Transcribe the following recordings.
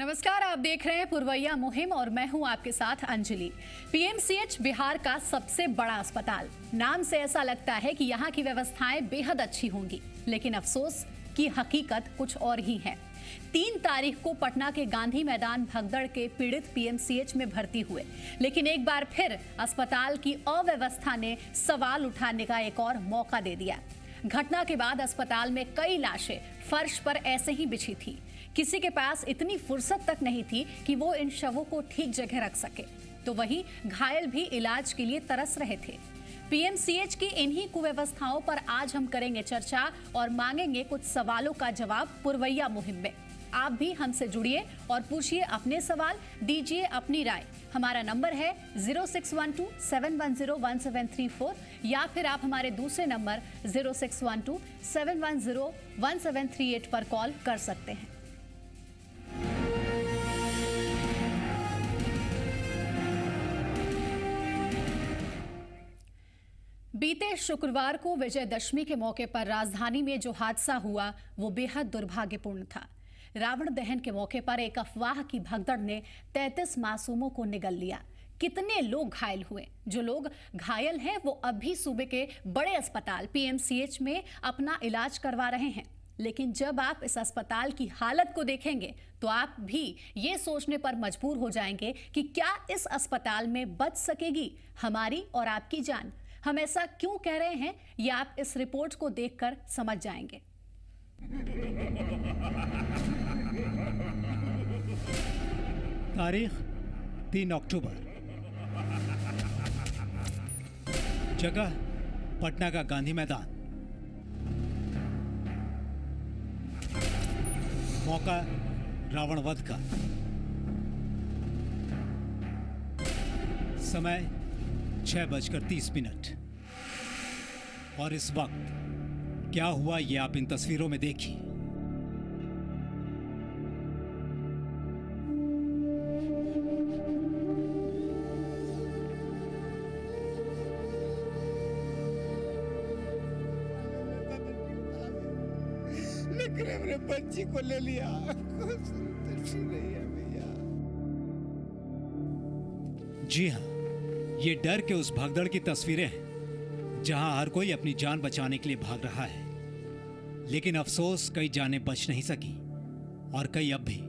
नमस्कार, आप देख रहे हैं पुरवैया मुहिम और मैं हूं आपके साथ अंजलि। पीएमसीएच बिहार का सबसे बड़ा अस्पताल। नाम से ऐसा लगता है कि यहां की व्यवस्थाएं बेहद अच्छी होंगी, लेकिन अफसोस की हकीकत कुछ और ही है। 3 तारीख को पटना के गांधी मैदान भगदड़ के पीड़ित पीएमसीएच में भर्ती हुए, लेकिन एक बार फिर अस्पताल की अव्यवस्था ने सवाल उठाने का एक और मौका दे दिया। घटना के बाद अस्पताल में कई लाशें फर्श पर ऐसे ही बिछी थी। किसी के पास इतनी फुर्सत तक नहीं थी कि वो इन शवों को ठीक जगह रख सके, तो वहीं घायल भी इलाज के लिए तरस रहे थे। पीएमसीएच की इन्हीं कुव्यवस्थाओं पर आज हम करेंगे चर्चा और मांगेंगे कुछ सवालों का जवाब पुरवैया मुहिम में। आप भी हमसे जुड़िए और पूछिए अपने सवाल, दीजिए अपनी राय। हमारा नंबर है 0612-710-1734 या फिर आप हमारे दूसरे नंबर 0612-710-1738 पर कॉल कर सकते हैं। बीते शुक्रवार को विजयदशमी के मौके पर राजधानी में जो हादसा हुआ वो बेहद दुर्भाग्यपूर्ण था। रावण दहन के मौके पर एक अफवाह की भगदड़ ने 33 मासूमों को निगल लिया। कितने लोग घायल हुए? जो लोग घायल हैं वो अब भी सूबे के बड़े अस्पताल पीएमसीएच में अपना इलाज करवा रहे हैं, लेकिन जब आप इस अस्पताल की हालत को देखेंगे तो आप भी ये सोचने पर मजबूर हो जाएंगे कि क्या इस अस्पताल में बच सकेगी हमारी और आपकी जान। हम ऐसा क्यों कह रहे हैं ये आप इस रिपोर्ट को देखकर समझ जाएंगे। तारीख 3 अक्टूबर। जगह पटना का गांधी मैदान। मौका रावण वध का। समय 6:30। और इस वक्त क्या हुआ ये आप इन तस्वीरों में देखिए। मेरे बच्ची को ले लिया। नहीं है भैया। जी हाँ, ये डर के उस भगदड़ की तस्वीरें हैं जहां हर कोई अपनी जान बचाने के लिए भाग रहा है, लेकिन अफसोस कई जानें बच नहीं सकी और कई अब भी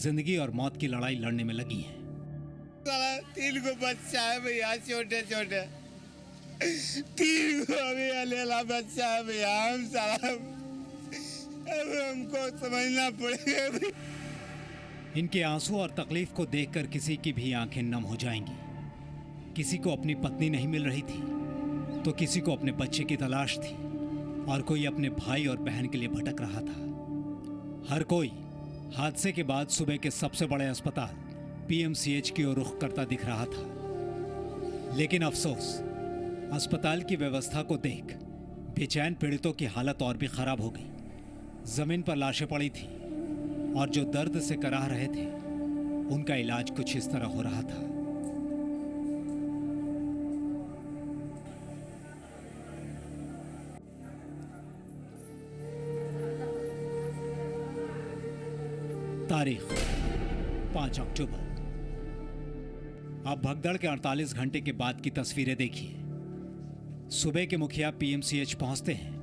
जिंदगी और मौत की लड़ाई लड़ने में लगी हैं। 3 को बच्चा है भैया, छोटे छोटे 3 को अभी अलेला बच्चा है भैया। हम साला अब हमको समझना पड़ेगा। इनके आंसू और तकलीफ को देखकर किसी की भी आंखें नम हो जाएंगी। किसी को अपनी पत्नी नहीं मिल रही थी तो किसी को अपने बच्चे की तलाश थी और कोई अपने भाई और बहन के लिए भटक रहा था। हर कोई हादसे के बाद सुबह के सबसे बड़े अस्पताल पीएमसीएच की ओर रुख करता दिख रहा था, लेकिन अफसोस अस्पताल की व्यवस्था को देख बेचैन पीड़ितों की हालत और भी खराब हो गई। जमीन पर लाशें पड़ी थी और जो दर्द से कराह रहे थे उनका इलाज कुछ इस तरह हो रहा था। तारीख 5 अक्टूबर। अब भगदड़ के 48 घंटे के बाद की तस्वीरें देखिए। सुबह के मुखिया पीएमसीएच पहुंचते हैं,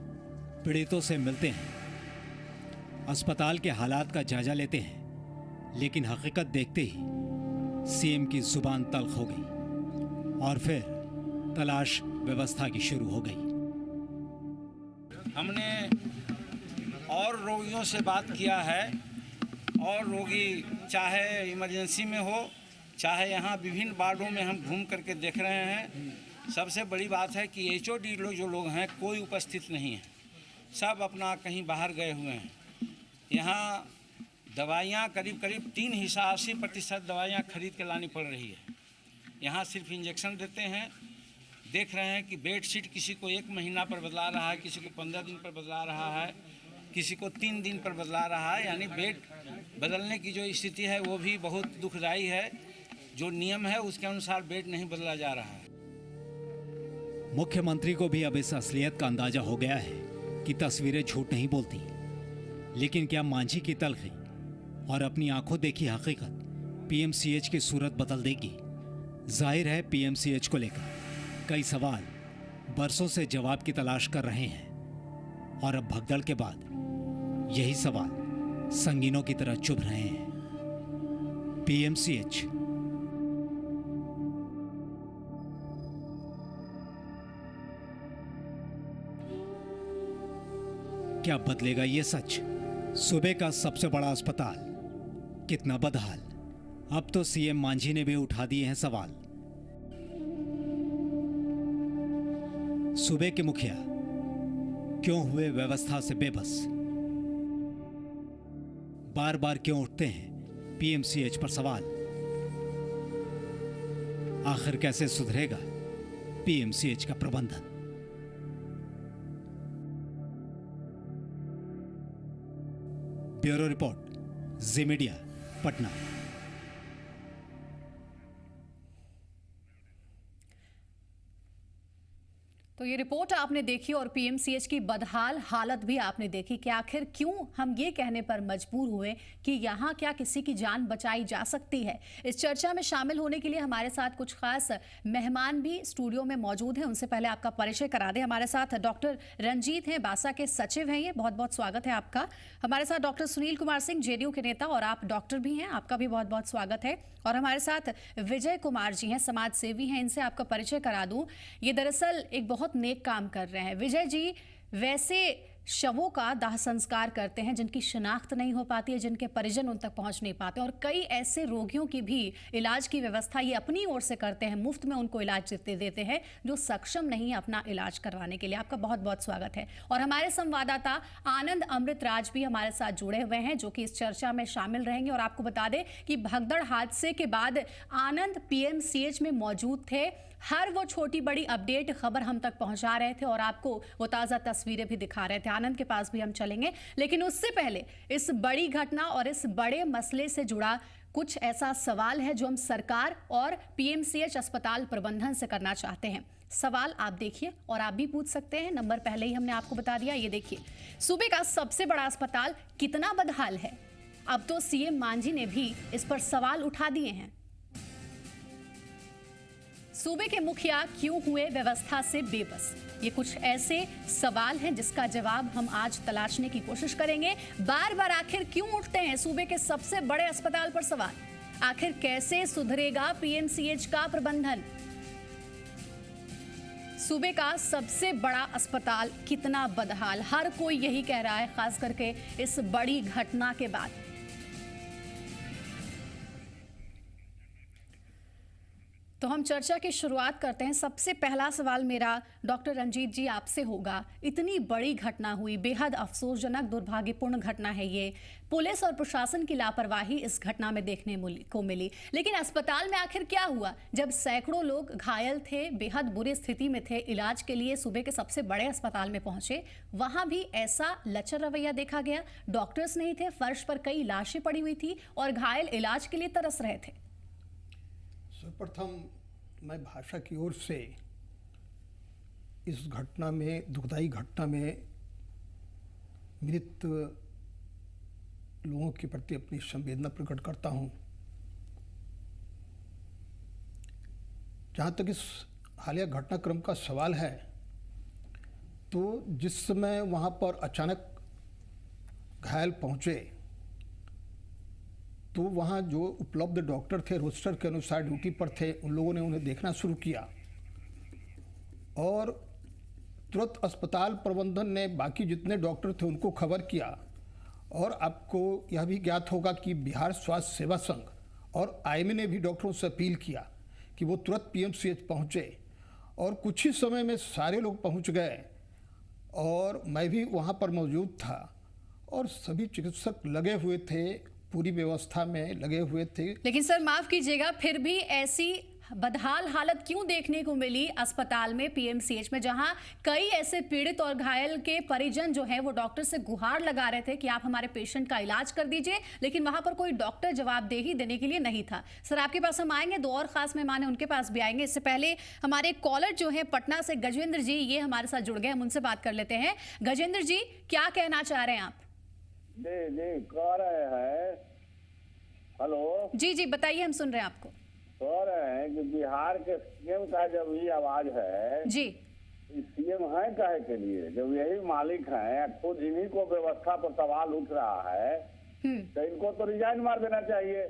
पीड़ितों से मिलते हैं, अस्पताल के हालात का जायजा लेते हैं, लेकिन हकीकत देखते ही सीएम की जुबान तल्ख हो गई और फिर तलाश व्यवस्था की शुरू हो गई। हमने और रोगियों से बात किया है और रोगी चाहे इमरजेंसी में हो चाहे यहाँ विभिन्न वार्डों में हम घूम करके देख रहे हैं। सबसे बड़ी बात है कि एचओडी लोग जो लोग हैं कोई उपस्थित नहीं है, सब अपना कहीं बाहर गए हुए हैं। यहाँ दवाइयाँ करीब 80% दवाइयाँ खरीद के लानी पड़ रही है। यहाँ सिर्फ इंजेक्शन देते हैं। देख रहे हैं कि बेड शीट किसी को 1 महीना पर बदला रहा है, किसी को 15 दिन पर बदला रहा है, किसी को 3 दिन पर बदला रहा है। यानी बेड बदलने की जो स्थिति है वो भी बहुत दुखदायी है। जो नियम है उसके अनुसार बेड नहीं बदला जा रहा है। मुख्यमंत्री को भी अब इस असलियत का अंदाजा हो गया है कि तस्वीरें झूठ नहीं बोलती। लेकिन क्या मांझी की तलखी और अपनी आंखों देखी हकीकत पीएमसीएच की सूरत बदल देगी। जाहिर है पीएमसीएच को लेकर कई सवाल बरसों से जवाब की तलाश कर रहे हैं और अब भगदड़ के बाद यही सवाल संगीनों की तरह चुभ रहे हैं। पीएमसीएच क्या बदलेगा ये सच? सूबे का सबसे बड़ा अस्पताल कितना बदहाल? अब तो सीएम मांझी ने भी उठा दिए हैं सवाल। सूबे के मुखिया क्यों हुए व्यवस्था से बेबस? बार बार क्यों उठते हैं पीएमसीएच पर सवाल? आखिर कैसे सुधरेगा पीएमसीएच का प्रबंधन? ब्यूरो रिपोर्ट, जी मीडिया, पटना। तो ये रिपोर्ट आपने देखी और पीएमसीएच की बदहाल हालत भी आपने देखी कि आखिर क्यों हम ये कहने पर मजबूर हुए कि यहाँ क्या किसी की जान बचाई जा सकती है। इस चर्चा में शामिल होने के लिए हमारे साथ कुछ खास मेहमान भी स्टूडियो में मौजूद हैं। उनसे पहले आपका परिचय करा दें। हमारे साथ डॉक्टर रंजीत हैं, बासा के सचिव हैं, ये बहुत बहुत स्वागत है आपका। हमारे साथ डॉक्टर सुनील कुमार सिंह, जेडीयू के नेता और आप डॉक्टर भी हैं, आपका भी बहुत बहुत स्वागत है। और हमारे साथ विजय कुमार जी हैं, समाज सेवी हैं, इनसे आपका परिचय करा दूं। ये दरअसल एक बहुत नेक काम कर रहे हैं। विजय जी वैसे शवों का दाह संस्कार करते हैं जिनकी शिनाख्त नहीं हो पाती है, जिनके परिजन उन तक पहुंच नहीं पाते, और कई ऐसे रोगियों की भी इलाज की व्यवस्था ये अपनी ओर से करते हैं, मुफ्त में उनको इलाज देते हैं जो सक्षम नहीं है अपना इलाज करवाने के लिए। आपका बहुत बहुत स्वागत है। और हमारे संवाददाता आनंद अमृत राज भी हमारे साथ जुड़े हुए हैं जो कि इस चर्चा में शामिल रहेंगे। और आपको बता दें कि भगदड़ हादसे के बाद आनंद पीएमसीएच में मौजूद थे, हर वो छोटी बड़ी अपडेट खबर हम तक पहुंचा रहे थे और आपको वो ताज़ा तस्वीरें भी दिखा रहे थे। आनंद के पास भी हम चलेंगे, लेकिन उससे पहले इस बड़ी घटना और इस बड़े मसले से जुड़ा कुछ ऐसा सवाल है जो हम सरकार और पीएमसीएच अस्पताल प्रबंधन से करना चाहते हैं। सवाल आप देखिए और आप भी पूछ सकते हैं, नंबर पहले ही हमने आपको बता दिया। ये देखिए, सूबे का सबसे बड़ा अस्पताल कितना बदहाल है। अब तो सीएम मांझी ने भी इस पर सवाल उठा दिए हैं। सूबे के मुखिया क्यों हुए व्यवस्था से बेबस? ये कुछ ऐसे सवाल हैं जिसका जवाब हम आज तलाशने की कोशिश करेंगे। बार बार आखिर क्यों उठते हैं सूबे के सबसे बड़े अस्पताल पर सवाल? आखिर कैसे सुधरेगा पीएमसीएच का प्रबंधन? सूबे का सबसे बड़ा अस्पताल कितना बदहाल? हर कोई यही कह रहा है, खास करके इस बड़ी घटना के बाद। तो हम चर्चा की शुरुआत करते हैं। सबसे पहला सवाल मेरा डॉक्टर रंजीत जी आपसे होगा। इतनी बड़ी घटना हुई, बेहद अफसोसजनक दुर्भाग्यपूर्ण घटना है ये। पुलिस और प्रशासन की लापरवाही इस घटना में देखने को मिली, लेकिन अस्पताल में आखिर क्या हुआ? जब सैकड़ों लोग घायल थे, बेहद बुरी स्थिति में थे, इलाज के लिए सूबे के सबसे बड़े अस्पताल में पहुंचे, वहां भी ऐसा लचर रवैया देखा गया। डॉक्टर्स नहीं थे, फर्श पर कई लाशें पड़ी हुई थी और घायल इलाज के लिए तरस रहे थे। सर्वप्रथम मैं भाषा की ओर से इस घटना में, दुखदायी घटना में मृत लोगों के प्रति अपनी संवेदना प्रकट करता हूं। जहां तक इस हालिया घटनाक्रम का सवाल है, तो जिस समय वहां पर अचानक घायल पहुंचे तो वहाँ जो उपलब्ध डॉक्टर थे, रोस्टर के अनुसार ड्यूटी पर थे, उन लोगों ने उन्हें देखना शुरू किया और तुरंत अस्पताल प्रबंधन ने बाकी जितने डॉक्टर थे उनको खबर किया। और आपको यह भी ज्ञात होगा कि बिहार स्वास्थ्य सेवा संघ और आईएमए ने भी डॉक्टरों से अपील किया कि वो तुरंत पीएमसीएच पहुँचे और कुछ ही समय में सारे लोग पहुँच गए। और मैं भी वहाँ पर मौजूद था और सभी चिकित्सक लगे हुए थे, पूरी व्यवस्था में लगे हुए थे। लेकिन सर माफ कीजिएगा, फिर भी ऐसी बदहाल हालत क्यों देखने को मिली अस्पताल में, पीएमसीएच में, जहां कई ऐसे पीड़ित और घायल के परिजन जो हैं वो डॉक्टर से गुहार लगा रहे थे कि आप हमारे पेशेंट का इलाज कर दीजिए, लेकिन वहां पर कोई डॉक्टर जवाबदेही देने के लिए नहीं था। सर आपके पास हम आएंगे, दो और खास मेहमान हैं उनके पास भी आएंगे। इससे पहले हमारे कॉलर जो है पटना से गजेंद्र जी, ये हमारे साथ जुड़ गए, हम उनसे बात कर लेते हैं। गजेंद्र जी, क्या कहना चाह रहे हैं आप? जी कह रहे हैं हेलो, जी जी बताइए, हम सुन रहे हैं आपको। कह रहे हैं कि बिहार के सीएम का जब ये आवाज है, जी सीएम है काहे के लिए? जब यही मालिक हैं, खुद इन्हीं को व्यवस्था पर सवाल उठ रहा है, तो इनको तो रिजाइन मार देना चाहिए।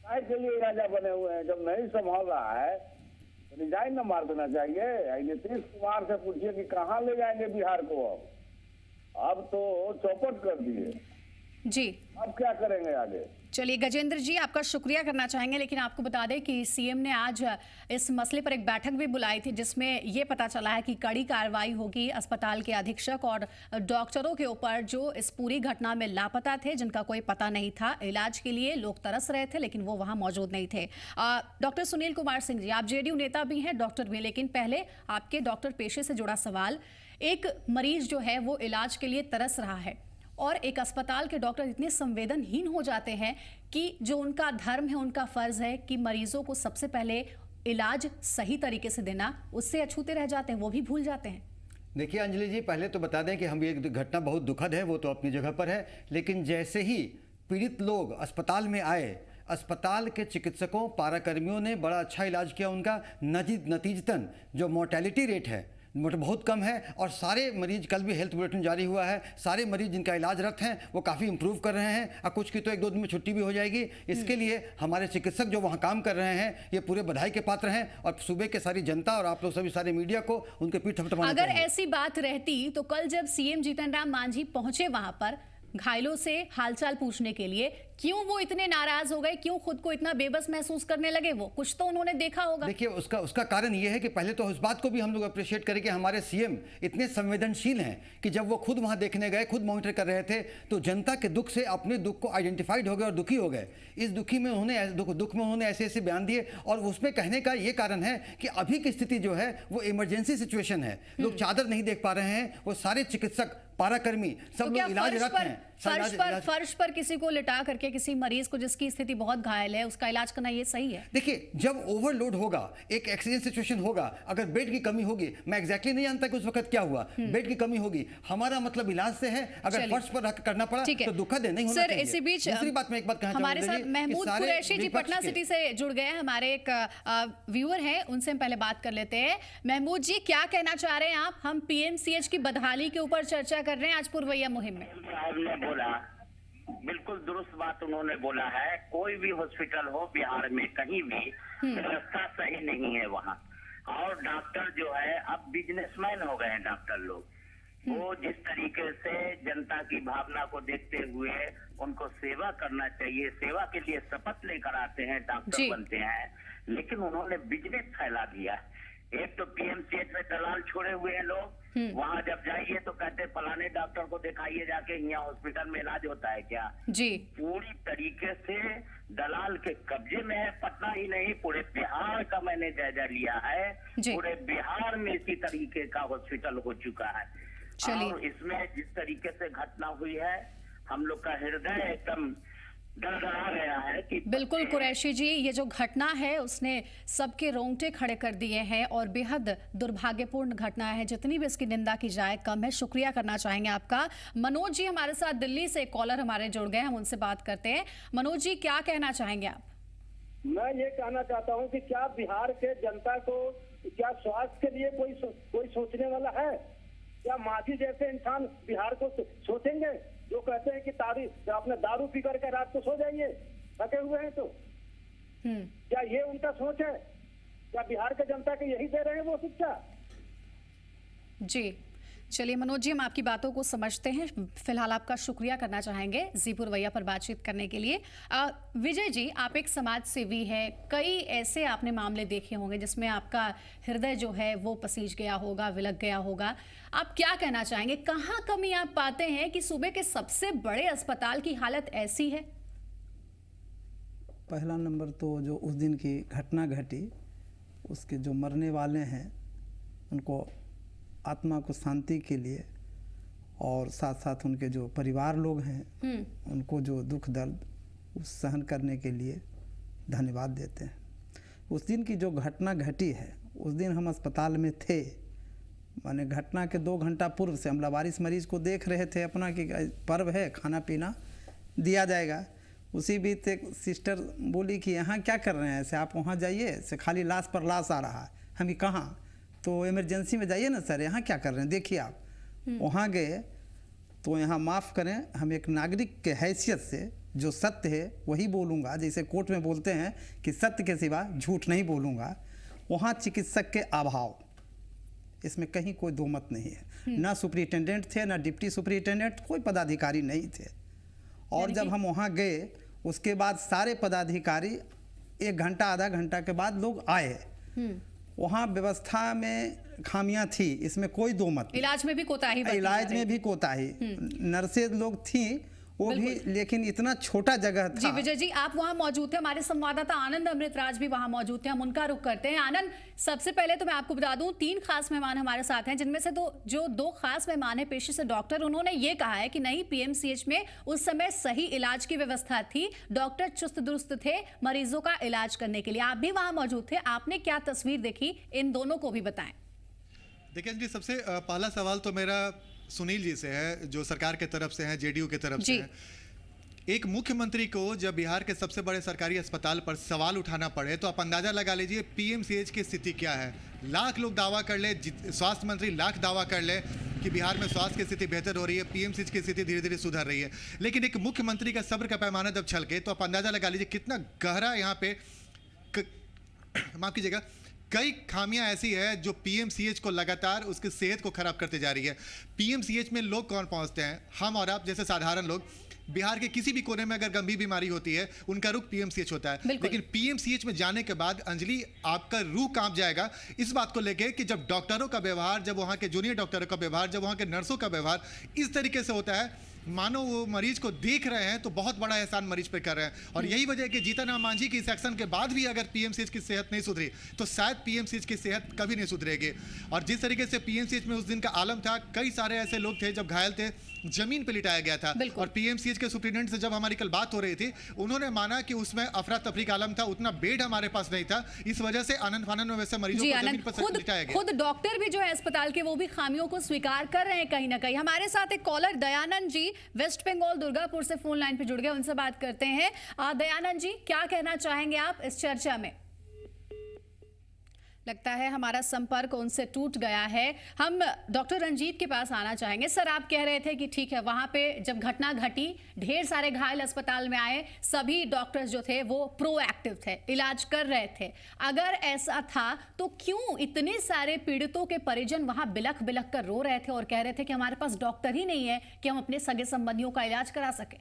काहे के लिए राजा बने हुए हैं? जब नहीं संभाल रहा है तो रिजाइन न मार देना चाहिए। नीतीश कुमार से पूछिए कि कहाँ ले जाएंगे बिहार को। अब तो चौपट कर दिए, जी। अब क्या करेंगे आगे? चलिए गजेंद्र जी, आपका शुक्रिया करना चाहेंगे, लेकिन आपको बता दें कि सीएम ने आज इस मसले पर एक बैठक भी बुलाई थी, जिसमें ये पता चला है कि कड़ी कार्रवाई होगी अस्पताल के अधीक्षक और डॉक्टरों के ऊपर जो इस पूरी घटना में लापता थे, जिनका कोई पता नहीं था। इलाज के लिए लोग तरस रहे थे, लेकिन वो वहां मौजूद नहीं थे। डॉक्टर सुनील कुमार सिंह जी, आप जेडीयू नेता भी हैं, डॉक्टर भी, लेकिन पहले आपके डॉक्टर पेशे से जुड़ा सवाल। एक मरीज जो है वो इलाज के लिए तरस रहा है और एक अस्पताल के डॉक्टर इतने संवेदनहीन हो जाते हैं कि जो उनका धर्म है, उनका फर्ज है कि मरीजों को सबसे पहले इलाज सही तरीके से देना, उससे अछूते रह जाते हैं, वो भी भूल जाते हैं। देखिए अंजलि जी, पहले तो बता दें कि हम ये घटना बहुत दुखद है, वो तो अपनी जगह पर है, लेकिन जैसे ही पीड़ित लोग अस्पताल में आए, अस्पताल के चिकित्सकों, पाराकर्मियों ने बड़ा अच्छा इलाज किया उनका। नतीजतन जो मोर्टेलिटी रेट है बहुत कम है, और सारे मरीज, कल भी हेल्थ बुलेटिन जारी हुआ है, सारे मरीज जिनका इलाजरत हैं वो काफ़ी इंप्रूव कर रहे हैं, और कुछ की तो 1-2 दिन में छुट्टी भी हो जाएगी। इसके लिए हमारे चिकित्सक जो वहाँ काम कर रहे हैं ये पूरे बधाई के पात्र हैं, और सूबे के सारी जनता और आप लोग सभी सारे मीडिया को उनके पीठ थपथपाना अगर चाहिए। ऐसी बात रहती तो कल जब सीएम जीतन राम मांझी पहुंचे वहां पर घायलों से हालचाल पूछने के लिए, क्यों वो इतने नाराज हो गए? क्यों खुद को इतना बेबस महसूस करने लगे? वो कुछ तो उन्होंने देखा होगा। देखिए उसका कारण ये है कि पहले तो उस बात को भी हम लोग अप्रिशिएट करें कि हमारे सीएम इतने संवेदनशील हैं कि जब वो खुद वहां देखने गए, खुद मॉनिटर कर रहे थे, तो जनता के दुख से अपने दुख को आइडेंटिफाइड हो गए और दुखी हो गए। इस दुख में उन्होंने ऐसे ऐसे बयान दिए, और उसमें कहने का ये कारण है कि अभी की स्थिति जो है वो इमरजेंसी सिचुएशन है, लोग चादर नहीं देख पा रहे हैं, वो सारे चिकित्सक, पाराकर्मी सब लोग इलाजरत हैं। फर्श पर किसी को लिटा करके किसी मरीज को जिसकी स्थिति बहुत घायल है उसका इलाज करना ये सही है? देखिए, जब ओवरलोड होगा, एक एक्सीडेंट सिचुएशन होगा, अगर बेड की कमी होगी, मैं एग्जैक्टली नहीं जानता कि उस वक्त क्या हुआ, बेड की कमी होगी, हमारा मतलब इलाज से है। अगर फर्श पर रख करना पड़ा तो दुखद है, नहीं होना चाहिए। इसी बीच दूसरी बात मैं एक बात कहना हमारे साथ महमूद कुरैशी जी पटना सिटी से जुड़ गए हैं, हमारे एक व्यूअर हैं, उनसे हम पहले बात कर लेते हैं। महमूद जी, क्या कहना चाह रहे हैं आप? हम पीएमसीएच की बदहाली के ऊपर चर्चा कर रहे हैं आज पुरवैया मुहिम में। ने बोला, बिल्कुल दुरुस्त बात उन्होंने बोला है। कोई भी हॉस्पिटल हो बिहार में कहीं भी, व्यवस्था सही नहीं है वहाँ। और डॉक्टर जो है अब बिजनेसमैन हो गए हैं डॉक्टर लोग। वो जिस तरीके से जनता की भावना को देखते हुए उनको सेवा करना चाहिए, सेवा के लिए शपथ लेकर आते हैं, डॉक्टर बनते हैं, लेकिन उन्होंने बिजनेस फैला दिया। एक तो पीएमसीएच में दलाल छोड़े हुए हैं लोग, वहाँ जब जाइए तो कहते फलाने डॉक्टर को दिखाइए जाके, यहाँ हॉस्पिटल में इलाज होता है क्या? जी, पूरी तरीके से दलाल के कब्जे में है। पटना ही नहीं, पूरे बिहार का मैंने जायजा लिया है, पूरे बिहार में इसी तरीके का हॉस्पिटल हो चुका है। और इसमें जिस तरीके से घटना हुई है, हम लोग का हृदय एकदम डगमगा गया है कि बिल्कुल कुरैशी जी, ये जो घटना है उसने सबके रोंगटे खड़े कर दिए हैं और बेहद दुर्भाग्यपूर्ण घटना है। जितनी भी इसकी निंदा की जाए कम है। शुक्रिया करना चाहेंगे आपका। मनोज जी हमारे साथ दिल्ली से कॉलर हमारे जुड़ गए, हम उनसे बात करते हैं। मनोज जी, क्या कहना चाहेंगे आप? मैं ये कहना चाहता हूँ कि क्या बिहार के जनता को क्या स्वास्थ्य के लिए कोई सोचने वाला है? क्या मांझी जैसे इंसान बिहार को सोचेंगे जो कहते हैं कि आपने दारू पी करके रात को सो जाइए, थके हुए हैं तो? क्या ये उनका सोच है? क्या बिहार के जनता के यही दे रहे हैं वो शिक्षा? जी चलिए मनोज जी, हम आपकी बातों को समझते हैं। फिलहाल आपका शुक्रिया करना चाहेंगे जी पुरवैया पर बातचीत करने के लिए। विजय जी, आप एक समाज सेवी हैं, कई ऐसे आपने मामले देखे होंगे जिसमें आपका हृदय जो है वो पसीज गया होगा, विलग गया होगा। आप क्या कहना चाहेंगे, कहाँ कमी आप पाते हैं कि सूबे के सबसे बड़े अस्पताल की हालत ऐसी है? पहला नंबर तो जो उस दिन की घटना घटी, उसके जो मरने वाले हैं उनको आत्मा को शांति के लिए, और साथ साथ उनके जो परिवार लोग हैं उनको जो दुख दर्द उस सहन करने के लिए धन्यवाद देते हैं। उस दिन की जो घटना घटी है, उस दिन हम अस्पताल में थे, माने घटना के 2 घंटा पूर्व से हम लावारिस मरीज को देख रहे थे अपना कि पर्व है, खाना पीना दिया जाएगा। उसी बीच एक सिस्टर बोली कि यहाँ क्या कर रहे हैं ऐसे, आप वहाँ जाइए, ऐसे खाली लाश पर लाश आ रहा है। हम कहाँ, तो इमरजेंसी में जाइए ना सर, यहाँ क्या कर रहे हैं देखिए आप। वहाँ गए तो यहाँ माफ़ करें, हम एक नागरिक के हैसियत से जो सत्य है वही बोलूँगा, जैसे कोर्ट में बोलते हैं कि सत्य के सिवा झूठ नहीं बोलूँगा। वहाँ चिकित्सक के अभाव, इसमें कहीं कोई दो मत नहीं है। ना सुपरिटेंडेंट थे, ना डिप्टी सुपरिटेंडेंट, कोई पदाधिकारी नहीं थे। और जब हम वहाँ गए उसके बाद सारे पदाधिकारी 1 घंटा आधा घंटा के बाद लोग आए। वहाँ व्यवस्था में खामियां थी, इसमें कोई दो मत नहीं। इलाज में भी कोताही बरती जा इलाज रही में भी कोताही, नर्सेज लोग थी वो भी, लेकिन इतना छोटा जगह था। जी विजय जी, आप वहां मौजूद थे, हमारे संवाददाता आनंद अमृतराज भी वहां मौजूद थे, हम उनका रुख करते हैं। आनंद, सबसे पहले तो मैं आपको बता दूं 3 खास मेहमान हमारे साथ हैं, जिनमें से दो खास मेहमान हैं पेशे से डॉक्टर। उन्होंने ये कहा है कि नहीं, पीएमसीएच में उस समय सही इलाज की व्यवस्था थी, डॉक्टर चुस्त दुरुस्त थे मरीजों का इलाज करने के लिए। आप भी वहां मौजूद थे, आपने क्या तस्वीर देखी, इन दोनों को भी बताएं। देखिए जी, सबसे पहला सवाल तो मेरा सुनील जी से है, जो सरकार के तरफ से हैं, जेडीयू के तरफ से है। एक मुख्यमंत्री को जब बिहार के सबसे बड़े सरकारी अस्पताल पर सवाल उठाना पड़े तो आप अंदाजा लगा लीजिए पीएमसीएच की स्थिति क्या है। लाख लोग दावा कर ले, स्वास्थ्य मंत्री लाख दावा कर ले कि बिहार में स्वास्थ्य की स्थिति बेहतर हो रही है, पीएमसीएच की स्थिति धीरे धीरे सुधर रही है, लेकिन एक मुख्यमंत्री का सब्र का पैमाना जब छलके तो आप अंदाजा लगा लीजिए कितना गहरा यहाँ पे माफ कीजिएगा, कई खामियां ऐसी है जो पीएमसीएच को लगातार उसकी सेहत को खराब करते जा रही है। पीएमसीएच में लोग कौन पहुंचते हैं? हम और आप जैसे साधारण लोग। बिहार के किसी भी कोने में अगर गंभीर बीमारी होती है, उनका रुख पीएमसीएच होता है, लेकिन पीएमसीएच में जाने के बाद अंजलि आपका रूह कांप जाएगा इस बात को लेके कि जब डॉक्टरों का व्यवहार, जब वहां के जूनियर डॉक्टरों का व्यवहार, जब वहां के नर्सों का व्यवहार इस तरीके से होता है मानो वो मरीज को देख रहे हैं तो बहुत बड़ा एहसान मरीज पे कर रहे हैं। और यही वजह है कि जीतन राम मांझी की इस एक्शन के बाद भी अगर पीएमसीएच की सेहत नहीं सुधरी तो शायद पीएमसीएच की सेहत कभी नहीं सुधरेगी। और जिस तरीके से पीएमसीएच में उस दिन का आलम था, कई सारे ऐसे लोग थे जब घायल थे, जमीन पे लिटाया गया था। और पीएमसीएच के सुप्रीटेंडेंट से जब हमारी कल बात हो रही थी, उन्होंने माना कि उसमें अफरा तफरी का आलम था, उतना बेड हमारे पास नहीं था, इस वजह से आनंद फानन में वैसे मरीजों को जमीन पर लिटाया गया। खुद डॉक्टर भी जो है अस्पताल के, वो भी खामियों को स्वीकार कर रहे हैं कहीं ना कहीं। हमारे साथ एक कॉलर दयानंद जी वेस्ट बंगाल दुर्गापुर से फोन लाइन पे जुड़ गए, उनसे बात करते हैं। दयानंद जी, क्या कहना चाहेंगे आप इस चर्चा में? लगता है हमारा संपर्क उनसे टूट गया है। हम डॉक्टर रंजीत के पास आना चाहेंगे। सर, आप कह रहे थे कि ठीक है, वहां पे जब घटना घटी, ढेर सारे घायल अस्पताल में आए, सभी डॉक्टर्स जो थे वो प्रोएक्टिव थे, इलाज कर रहे थे। अगर ऐसा था तो क्यों इतने सारे पीड़ितों के परिजन वहां बिलख बिलख कर रो रहे थे और कह रहे थे कि हमारे पास डॉक्टर ही नहीं है कि हम अपने सगे संबंधियों का इलाज करा सके?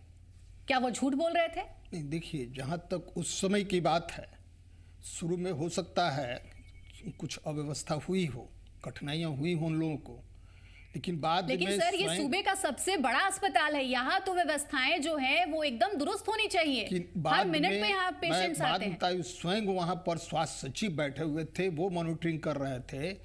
क्या वो झूठ बोल रहे थे? नहीं, देखिए, जहाँ तक उस समय की बात है, शुरू में हो सकता है कुछ अव्यवस्था हुई हो, कठिनाइयां हुई हो उन लोगों को, लेकिन बाद में सर, ये सूबे का सबसे बड़ा अस्पताल है, यहाँ तो व्यवस्थाएं जो है वो एकदम दुरुस्त होनी चाहिए। हर मिनट में यहाँ पेशेंट्स आते हैं। स्वयं वहाँ पर स्वास्थ्य सचिव बैठे हुए थे, वो मॉनिटरिंग कर रहे थे,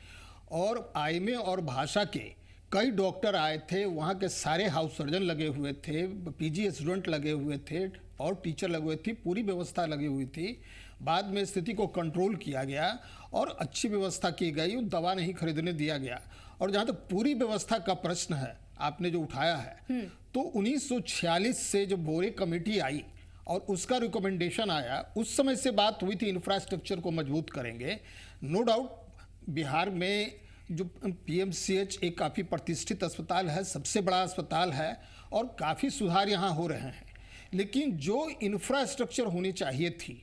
और आईएमए और भाषा के कई डॉक्टर आए थे, वहाँ के सारे हाउस सर्जन लगे हुए थे, पीजी स्टूडेंट लगे हुए थे और टीचर लगे हुए थे, पूरी व्यवस्था लगी हुई थी। बाद में स्थिति को कंट्रोल किया गया और अच्छी व्यवस्था की गई, दवा नहीं खरीदने दिया गया। और जहाँ तक पूरी व्यवस्था का प्रश्न है, आपने जो उठाया है, तो 1946 से जब बोरे कमेटी आई और उसका रिकमेंडेशन आया, उस समय से बात हुई थी इंफ्रास्ट्रक्चर को मजबूत करेंगे। नो डाउट बिहार में जो पीएमसीएच एक काफ़ी प्रतिष्ठित अस्पताल है, सबसे बड़ा अस्पताल है और काफ़ी सुधार यहाँ हो रहे हैं, लेकिन जो इंफ्रास्ट्रक्चर होनी चाहिए थी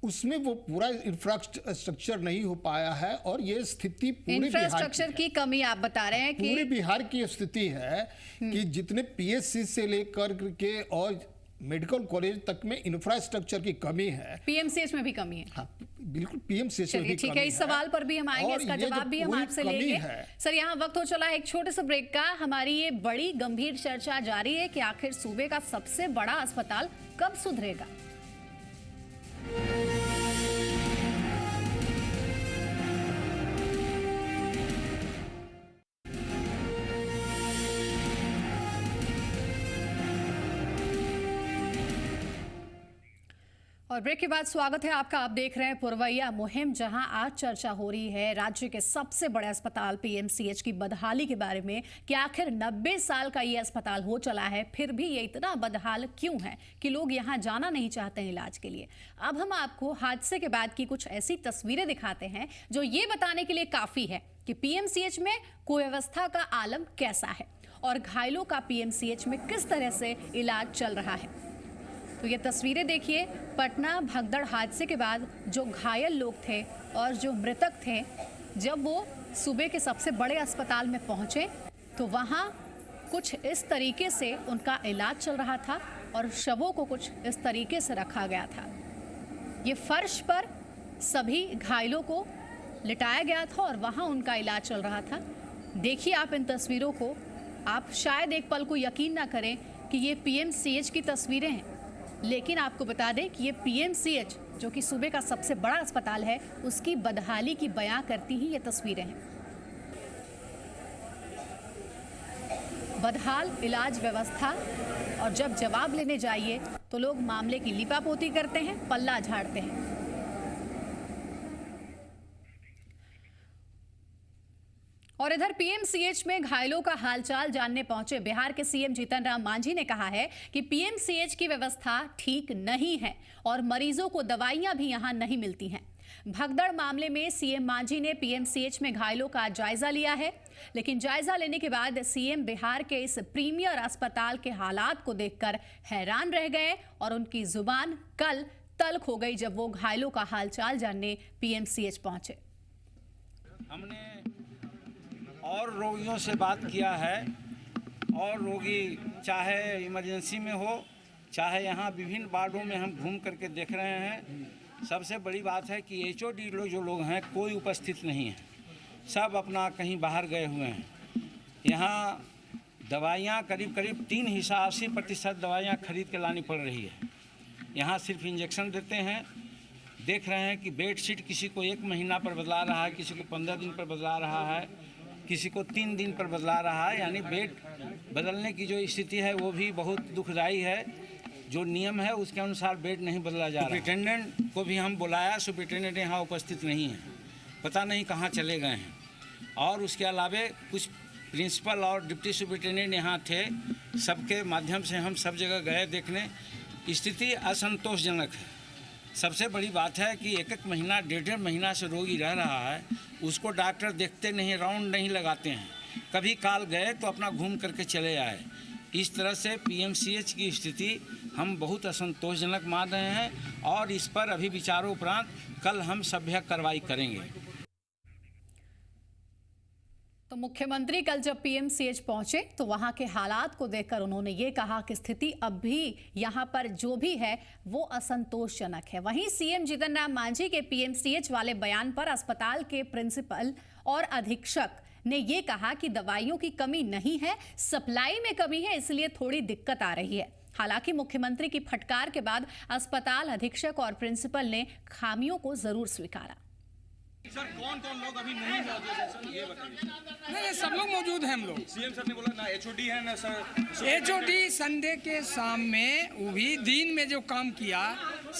उसमें वो पूरा इंफ्रास्ट्रक्चर नहीं हो पाया है। और ये स्थिति पूरे इंफ्रास्ट्रक्चर की कमी आप बता रहे हैं कि पूरे बिहार की स्थिति है कि जितने पीएचसी से लेकर के और मेडिकल कॉलेज तक में इंफ्रास्ट्रक्चर की कमी है, पीएमसीएच में भी कमी है। हाँ, बिल्कुल पीएमसीएच में भी ठीक है, इस सवाल पर भी हम आएंगे, इसका जवाब भी हम आपसे लेंगे। सर, यहाँ वक्त हो चला है एक छोटे से ब्रेक का। हमारी ये बड़ी गंभीर चर्चा जारी है कि आखिर सूबे का सबसे बड़ा अस्पताल कब सुधरेगा। और ब्रेक के बाद स्वागत है आपका। आप देख रहे हैं पुरवैया मुहिम, जहां आज चर्चा हो रही है राज्य के सबसे बड़े अस्पताल पीएमसीएच की बदहाली के बारे में कि आखिर 90 साल का ये अस्पताल हो चला है, फिर भी ये इतना बदहाल क्यों है कि लोग यहां जाना नहीं चाहते हैं इलाज के लिए। अब हम आपको हादसे के बाद की कुछ ऐसी तस्वीरें दिखाते हैं जो ये बताने के लिए काफी है कि पीएमसीएच में कुव्यवस्था का आलम कैसा है और घायलों का पीएमसीएच में किस तरह से इलाज चल रहा है। तो ये तस्वीरें देखिए, पटना भगदड़ हादसे के बाद जो घायल लोग थे और जो मृतक थे, जब वो सूबे के सबसे बड़े अस्पताल में पहुंचे तो वहां कुछ इस तरीके से उनका इलाज चल रहा था और शवों को कुछ इस तरीके से रखा गया था। ये फर्श पर सभी घायलों को लिटाया गया था और वहां उनका इलाज चल रहा था। देखिए आप इन तस्वीरों को, आप शायद एक पल को यकीन ना करें कि ये पीएमसीएच की तस्वीरें हैं, लेकिन आपको बता दें कि ये पीएमसीएच जो कि सूबे का सबसे बड़ा अस्पताल है, उसकी बदहाली की बयां करती ही ये तस्वीरें हैं। बदहाल इलाज व्यवस्था, और जब जवाब लेने जाइए तो लोग मामले की लीपापोती करते हैं, पल्ला झाड़ते हैं। और इधर पीएमसीएच में घायलों का हालचाल जानने पहुंचे बिहार के सीएम जीतन राम मांझी ने कहा है कि पीएमसीएच की व्यवस्था ठीक नहीं है और मरीजों को दवाइयां भी यहां नहीं मिलती हैं। भगदड़ मामले में सीएम मांझी ने पीएमसीएच में घायलों का जायजा लिया है, लेकिन जायजा लेने के बाद सीएम बिहार के इस प्रीमियर अस्पताल के हालात को देखकर हैरान रह गए और उनकी जुबान कल तल्ख हो गई जब वो घायलों का हालचाल जानने पीएमसीएच पहुंचे। हमने और रोगियों से बात किया है, और रोगी चाहे इमरजेंसी में हो, चाहे यहाँ विभिन्न वार्डों में हम घूम करके देख रहे हैं। सबसे बड़ी बात है कि एचओडी जो लोग हैं कोई उपस्थित नहीं है, सब अपना कहीं बाहर गए हुए हैं। यहाँ दवाइयाँ करीब 3 हिस्सा 80% दवाइयाँ खरीद के लानी पड़ रही है। यहाँ सिर्फ इंजेक्शन देते हैं। देख रहे हैं कि बेडशीट किसी को 1 महीना पर बदला रहा है, किसी को 15 दिन पर बदला रहा है, किसी को 3 दिन पर बदला रहा है। यानी बेड बदलने की जो स्थिति है वो भी बहुत दुखदायी है। जो नियम है उसके अनुसार बेड नहीं बदला जा रहा। सुपरिटेंडेंट को भी हम बुलाया, सुपरिटेंडेंट यहाँ उपस्थित नहीं है, पता नहीं कहाँ चले गए हैं। और उसके अलावे कुछ प्रिंसिपल और डिप्टी सुपरिटेंडेंट यहाँ थे, सबके माध्यम से हम सब जगह गए देखने। स्थिति असंतोषजनक है। सबसे बड़ी बात है कि 1 महीना 1.5 महीना से रोगी रह रहा है, उसको डॉक्टर देखते नहीं, राउंड नहीं लगाते हैं। कभी काल गए तो अपना घूम करके चले आए। इस तरह से पीएमसीएच की स्थिति हम बहुत असंतोषजनक मान रहे हैं और इस पर अभी विचारोपरांत कल हम सभ्य कार्रवाई करेंगे। तो मुख्यमंत्री कल जब पीएमसीएच पहुंचे तो वहां के हालात को देखकर उन्होंने ये कहा कि स्थिति अब भी यहां पर जो भी है वो असंतोषजनक है। वहीं सीएम जीतन राम मांझी के पीएमसीएच वाले बयान पर अस्पताल के प्रिंसिपल और अधीक्षक ने ये कहा कि दवाइयों की कमी नहीं है, सप्लाई में कमी है, इसलिए थोड़ी दिक्कत आ रही है। हालांकि मुख्यमंत्री की फटकार के बाद अस्पताल अधीक्षक और प्रिंसिपल ने खामियों को जरूर स्वीकारा। सर कौन लोग अभी नहीं मौजूद है सर, ये बताइए। नहीं, सब लोग मौजूद हैं हम लोग। सीएम सर ने बोला ना एचओडी है ना सर। एचओडी संडे के शाम में, वो भी दिन में जो काम किया,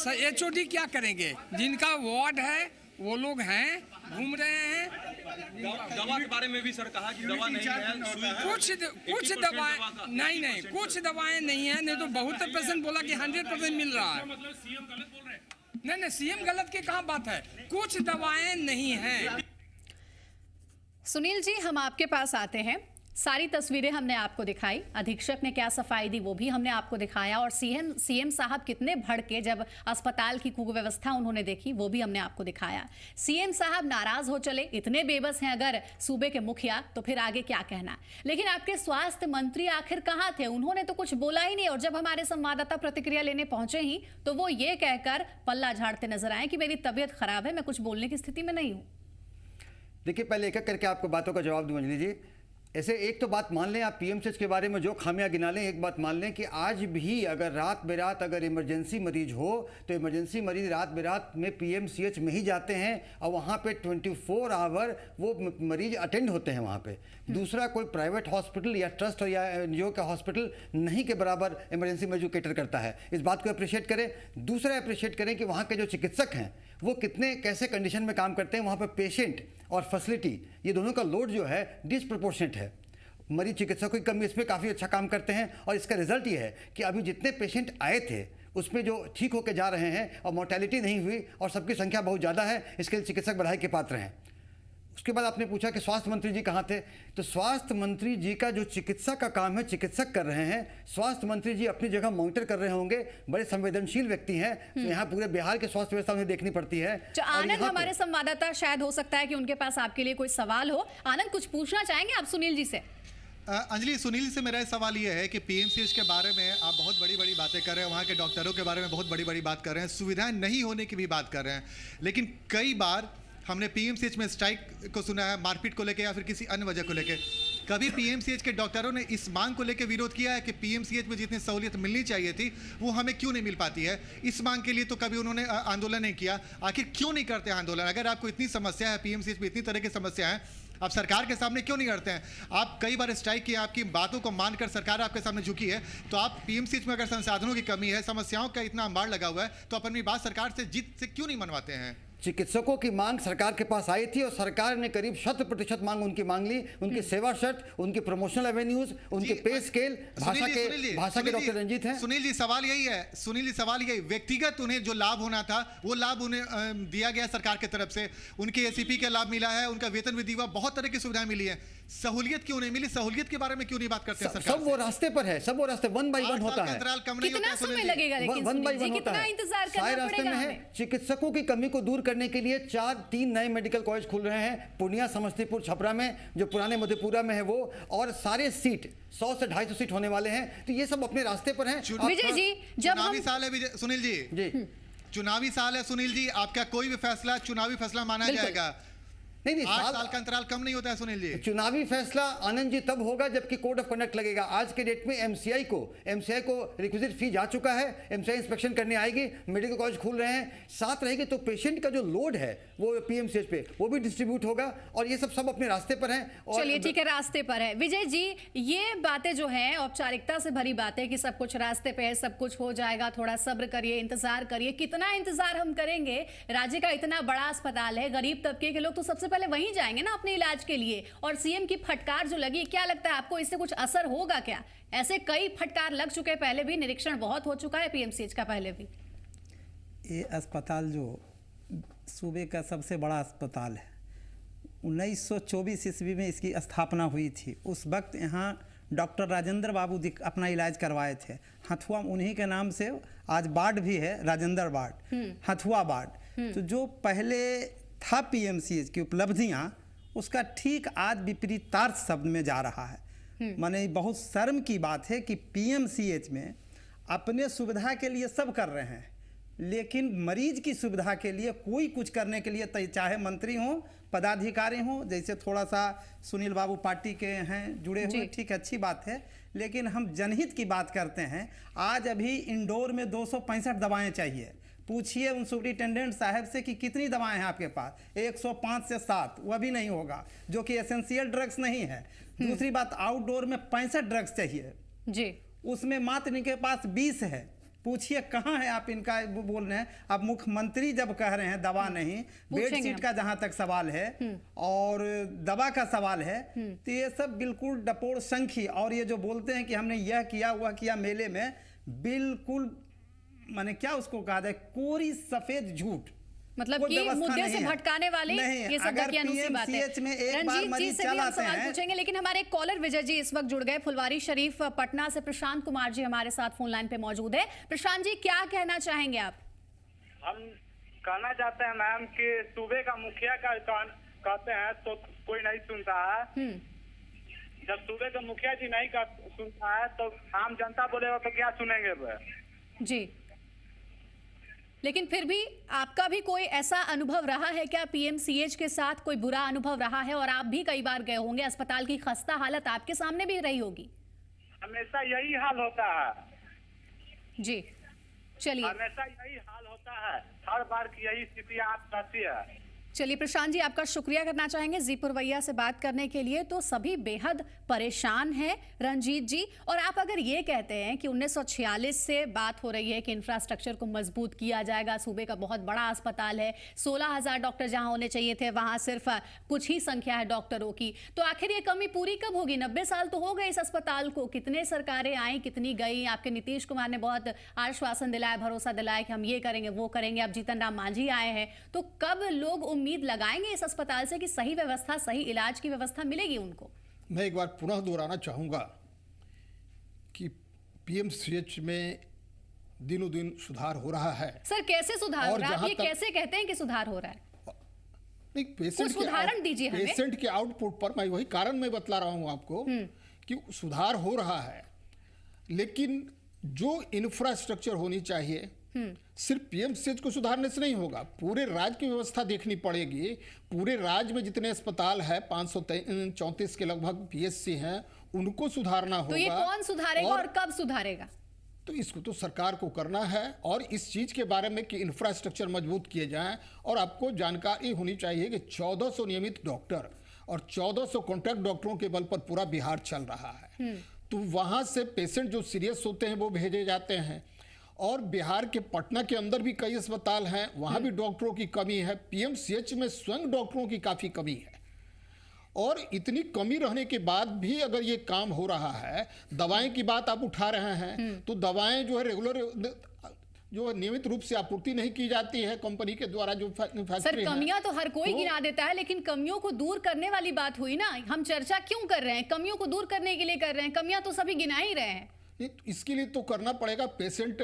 एचओडी क्या करेंगे? जिनका वार्ड है वो लोग हैं, घूम रहे हैं। दवा के बारे में भी सर कहा कि दवा नहीं है, कुछ दवाएं नहीं, कुछ दवाएं नहीं है, नहीं तो बहुत पेशेंट बोला कि 100% मिल रहा है। मतलब सीएम गलत बोल रहे हैं? नहीं, सीएम गलत की कहाँ बात है, कुछ दवाएं नहीं हैं। सुनील जी, हम आपके पास आते हैं। सारी तस्वीरें हमने आपको दिखाई, अधीक्षक ने क्या सफाई दी वो भी हमने आपको दिखाया, और सीएम साहब कितने भड़के जब अस्पताल की कुव्यवस्था उन्होंने देखी वो भी हमने आपको दिखाया। सीएम साहब नाराज हो चले, इतने बेबस हैं अगर सूबे के मुखिया, तो फिर आगे क्या कहना। लेकिन आपके स्वास्थ्य मंत्री आखिर कहाँ थे? उन्होंने तो कुछ बोला ही नहीं, और जब हमारे संवाददाता प्रतिक्रिया लेने पहुंचे ही तो वो ये कहकर पल्ला झाड़ते नजर आए कि मेरी तबीयत खराब है, मैं कुछ बोलने की स्थिति में नहीं हूँ। देखिए, पहले एक एक करके आपको बातों का जवाब दूं अंजलि जी। ऐसे एक तो बात मान लें आप पीएमसीएच के बारे में जो खामियां गिना लें, एक बात मान लें कि आज भी अगर रात बेरात अगर इमरजेंसी मरीज हो तो इमरजेंसी मरीज रात बेरात में पीएमसीएच में ही जाते हैं और वहाँ पे 24 आवर वो मरीज अटेंड होते हैं वहाँ पे। दूसरा कोई प्राइवेट हॉस्पिटल या ट्रस्ट या एनजीओ का हॉस्पिटल नहीं के बराबर इमरजेंसी मरीज को कैटर करता है। इस बात को अप्रिशिएट करें। दूसरा अप्रिशिएट करें कि वहाँ के जो चिकित्सक हैं वो कितने कैसे कंडीशन में काम करते हैं। वहाँ पे पेशेंट और फैसिलिटी ये दोनों का लोड जो है डिसप्रोपोर्शनेट है। मरीज चिकित्सकों की कमी इसमें काफ़ी अच्छा काम करते हैं और इसका रिजल्ट ये है कि अभी जितने पेशेंट आए थे उसमें जो ठीक होकर जा रहे हैं और मोर्टेलिटी नहीं हुई और सबकी संख्या बहुत ज़्यादा है, इसके लिए चिकित्सक बधाई के पात्र हैं। उसके बाद आपने पूछा कि स्वास्थ्य मंत्री जी कहाँ थे, तो स्वास्थ्य मंत्री जी का जो चिकित्सा का काम है चिकित्सक कर रहे हैं। स्वास्थ्य मंत्री जी अपनी जगह मॉनिटर कर रहे होंगे, बड़े संवेदनशील व्यक्ति हैं। तो यहाँ पूरे बिहार के स्वास्थ्य व्यवस्था उन्हें देखनी पड़ती है। जो आनंद हमारे संवाददाता, शायद हो सकता है कि उनके पास आपके लिए कोई सवाल हो। आनंद, कुछ पूछना चाहेंगे आप सुनील जी से? अंजलि, सुनील से मेरा सवाल ये है कि पीएमसीएच के बारे में आप बहुत बड़ी बड़ी बातें कर रहे हैं, वहाँ के डॉक्टरों के बारे में बहुत बड़ी बड़ी बात कर रहे हैं, सुविधाएं नहीं होने की भी बात कर रहे हैं, लेकिन कई बार हमने पीएमसीएच में स्ट्राइक को सुना है, मारपीट को लेकर या फिर किसी अन्य वजह को लेकर। कभी पीएमसीएच के डॉक्टरों ने इस मांग को लेकर विरोध किया है कि पीएमसीएच में जितनी सहूलियत मिलनी चाहिए थी वो हमें क्यों नहीं मिल पाती है? इस मांग के लिए तो कभी उन्होंने आंदोलन नहीं किया। आखिर क्यों नहीं करते आंदोलन? अगर आपको इतनी समस्या है, पीएमसीएच में इतनी तरह की समस्या है, आप सरकार के सामने क्यों नहीं करते हैं? आप कई बार स्ट्राइक किए, आपकी बातों को मानकर सरकार आपके सामने झुकी है, तो आप पीएमसीएच में अगर संसाधनों की कमी है, समस्याओं का इतना अंबार लगा हुआ है, तो अपनी बात सरकार से जीत से क्यों नहीं मनवाते हैं? चिकित्सकों की मांग सरकार के पास आई थी और सरकार ने करीब 100% मांग उनकी मांग ली। उनकी सेवा शर्त, उनकी प्रमोशनल एवेन्यूज, उनके पे स्केल, भाषा के डॉक्टर रंजीत हैं। सुनील जी, सवाल यही है, सुनील जी सवाल यही, व्यक्तिगत उन्हें जो लाभ होना था वो लाभ उन्हें दिया गया सरकार की तरफ से, उनके एसीपी का लाभ मिला है, उनका वेतन वृद्धि हुआ, बहुत तरह की सुविधाएं मिली है। सहूलियत क्यों नहीं मिली? सहूलियत के बारे में क्यों नहीं बात करते हैं सरकार? सब वो रास्ते पर है, सब वो रास्ते 1 by 1 होता है। कितना समय लगेगा लेकिन 1 by 1 होता कितना है, इंतजार सारे करना रास्ते पड़ेगा में है। हमें? चिकित्सकों की कमी को दूर करने के लिए 3 नए मेडिकल कॉलेज खुल रहे हैं, पूर्णिया, समस्तीपुर, छपरा में, जो पुराने मधेपुरा में है वो, और सारे सीट 100 से 250 सीट होने वाले हैं। तो ये सब अपने रास्ते पर हैं। विजय जी, जब चुनावी साल है सुनील जी, चुनावी साल है सुनील जी, आपका कोई भी फैसला चुनावी फैसला माना जाएगा? नहीं, 8 साल का अंतराल कम नहीं होता है सुनील जी। चुनावी फैसला आनंद जी तब होगा जबकि कोड ऑफ कंडक्ट लगेगा। आज के डेट में एमसीआई को रिक्विजिट फी जा चुका है, एमसीआई इंस्पेक्शन करने आएगी, मेडिकल कॉलेज खुल रहे हैं, साथ रहेगी, तो पेशेंट का जो लोड है वो पीएमसीएच पे वो भी डिस्ट्रीब्यूट होगा और ये सब अपने रास्ते पर हैं। चलिए ठीक है, रास्ते पर है। विजय जी, ये बातें जो हैं औपचारिकता से भरी बातें कि सब कुछ रास्ते पे है, सब कुछ हो जाएगा, थोड़ा सब्र करिए, इंतजार करिए। कितना इंतजार हम करेंगे? राज्य का इतना बड़ा अस्पताल है, गरीब तबके के लोग तो सबसे पहले वहीं जाएंगे ना अपने इलाज के लिए। और सीएम की फटकार जो लगी, क्या लगता है आपको इससे कुछ असर होगा क्या? ऐसे कई फटकार लग चुके, पहले भी निरीक्षण बहुत हो चुका है पीएमसीएच का पहले भी। ये अस्पताल जो सूबे का सबसे बड़ा अस्पताल है, 1924 ईस्वी में इसकी स्थापना हुई थी। उस वक्त यहाँ डॉक्टर राजेंद्र बाबू अपना इलाज करवाए थे। हथुआ उन्हीं के नाम से आज वार्ड भी है, राजेंद्र वार्ड, हथुआ वार्ड। तो जो पहले था पीएमसीएच की उपलब्धियां, उसका ठीक आज विपरीतार्थ शब्द में जा रहा है। माने बहुत शर्म की बात है कि पीएमसीएच में अपने सुविधा के लिए सब कर रहे हैं, लेकिन मरीज की सुविधा के लिए कोई कुछ करने के लिए, चाहे मंत्री हो, पदाधिकारी हो, जैसे थोड़ा सा सुनील बाबू पार्टी के हैं जुड़े हुए, ठीक, अच्छी बात है, लेकिन हम जनहित की बात करते हैं। आज अभी इंदौर में 265 दवाएं चाहिए। पूछिए उन सुपरिटेंडेंट साहब से कि कितनी दवाएं हैं आपके पास? 105 से 7, वह भी नहीं होगा, जो कि एसेंशियल ड्रग्स नहीं है। दूसरी बात, आउटडोर में 65 ड्रग्स चाहिए जी, उसमें मात्र इनके पास 20 है। पूछिए कहाँ है आप इनका बोल रहे हैं। अब मुख्यमंत्री जब कह रहे हैं दवा नहीं, बेडशीट का जहां तक सवाल है और दवा का सवाल है, तो ये सब बिल्कुल डपोड़ संख्य। और ये जो बोलते हैं कि हमने यह किया वह किया मेले में, बिल्कुल माने क्या उसको कहा जाए, कोरी सफेद झूठ, मतलब कि मुद्दे से भटकाने वाले ये सब दकियानूसी बातें। रंजीत जी से भी हम सवाल पूछेंगे, लेकिन हमारे एक कॉलर विजय जी इस वक्त जुड़ गए फुलवारी शरीफ पटना से। प्रशांत कुमार जी हमारे साथ फोन लाइन पे मौजूद है। प्रशांत जी, क्या कहना चाहेंगे आप? हम कहना चाहते हैं मैम कि सूबे का मुखिया का कहते हैं तो कोई नहीं सुनता है। जब सूबे का मुखिया जी नहीं सुनता है तो आम जनता बोलेगा तो क्या सुनेंगे वो? जी, लेकिन फिर भी आपका भी कोई ऐसा अनुभव रहा है क्या पीएमसीएच के साथ, कोई बुरा अनुभव रहा है? और आप भी कई बार गए होंगे, अस्पताल की खस्ता हालत आपके सामने भी रही होगी। हमेशा यही हाल होता है जी, चलिए। हमेशा यही हाल होता है, हर बार की यही स्थिति आप रहती है। चलिए प्रशांत जी, आपका शुक्रिया करना चाहेंगे जी पुरवैया से बात करने के लिए। तो सभी बेहद परेशान हैं रंजीत जी। और आप अगर ये कहते हैं कि 1946 से बात हो रही है कि इंफ्रास्ट्रक्चर को मजबूत किया जाएगा, सूबे का बहुत बड़ा अस्पताल है, 16,000 डॉक्टर जहां होने चाहिए थे वहां सिर्फ कुछ ही संख्या है डॉक्टरों की, तो आखिर ये कमी पूरी कब होगी? 90 साल तो हो गए इस अस्पताल को, कितने सरकारें आई, कितनी गई। आपके नीतीश कुमार ने बहुत आश्वासन दिलाया, भरोसा दिलाया कि हम ये करेंगे वो करेंगे। अब जीतन राम मांझी आए हैं, तो कब लोग उम्मीद लगाएंगे इस अस्पताल से कि सही व्यवस्था, सही इलाज की व्यवस्था मिलेगी उनको? मैं एक बार पुनः दोहराना चाहूँगा कि पीएमसीएच में दिनों दिन सुधार हो रहा है। सर कैसे सुधार हो रहा है? आप ये कैसे कहते हैं कि सुधार हो रहा है? नहीं, पेशेंट कुछ उदाहरण दीजिए हमें। पेशेंट के आउटपुट पर मैं वही कारण मैं बतला रहा हूँ आपको कि सुधार हो रहा है, लेकिन जो इंफ्रास्ट्रक्चर होनी चाहिए सिर्फ पीएमसीएच को सुधारने से नहीं होगा, पूरे राज्य की व्यवस्था देखनी पड़ेगी। पूरे राज्य में जितने अस्पताल है 534 के लगभग पीएचसी हैं, उनको सुधारना होगा। तो ये कौन सुधारेगा और कब सुधारेगा? तो इसको तो सरकार को करना है, और इस चीज के बारे में कि इंफ्रास्ट्रक्चर मजबूत किए जाएं। और आपको जानकारी होनी चाहिए कि 1400 नियमित डॉक्टर और 1400 कॉन्ट्रैक्ट डॉक्टरों के बल पर पूरा बिहार चल रहा है। तो वहां से पेशेंट जो सीरियस होते हैं वो भेजे जाते हैं। और बिहार के पटना के अंदर भी कई अस्पताल हैं, वहां भी डॉक्टरों की कमी है। पीएमसीएच में स्वयं डॉक्टरों की काफी कमी है, और इतनी कमी रहने के बाद भी अगर ये काम हो रहा है। दवाएं की बात आप उठा रहे हैं, तो दवाएं जो है रेगुलर, जो नियमित रूप से आपूर्ति नहीं की जाती है कंपनी के द्वारा, जो फैक्ट्री। सर कमियां तो हर कोई गिना देता है, लेकिन कमियों को दूर करने वाली बात हुई ना। हम चर्चा क्यों कर रहे हैं? कमियों को दूर करने के लिए कर रहे हैं, कमियां तो सभी गिना ही रहे हैं। इसके लिए तो करना पड़ेगा, पेशेंट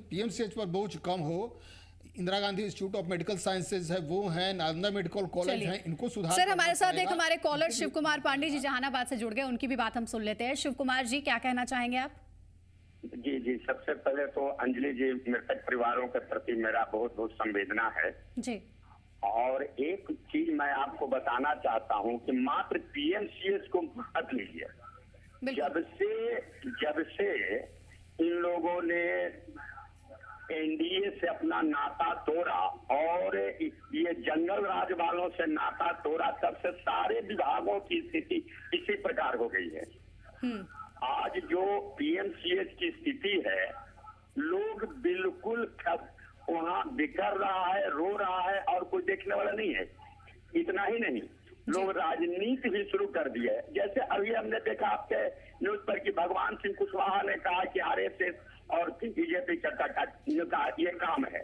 पीएमसीएच पर बोझ कम हो। Indira Gandhi institute of medical sciences है, वो है, नालंदा मेडिकल कॉलेज है, इनको सुधार। सर हमारे साथ एक हमारे कॉलर शिव कुमार पांडे जी जहानाबाद से जुड़ गए, उनकी भी बात हम सुन लेते हैं। शिव कुमार जी, क्या कहना चाहेंगे आप? जी जी, सबसे पहले तो अंजलि जी, मृतक परिवारों के प्रति मेरा बहुत बहुत संवेदना है जी। और एक चीज मैं आपको बताना चाहता हूं कि मात्र पीएमसीएच को मत लीजिए। जब से इन लोगों ने एनडीए से अपना नाता तोड़ा और ये जंगल राज वालों से नाता तोड़ा, तब से सारे विभागों की स्थिति इसी प्रकार हो गई है। आज जो पीएमसीएच की स्थिति है, लोग बिल्कुल वहाँ बिखर रहा है, रो रहा है, और कोई देखने वाला नहीं है। इतना ही नहीं, लोग राजनीति भी शुरू कर दी है। जैसे अभी हमने देखा आपके न्यूज पर कि भगवान सिंह कुशवाहा ने कहा कि आरएसएस और बीजेपी का ये काम है।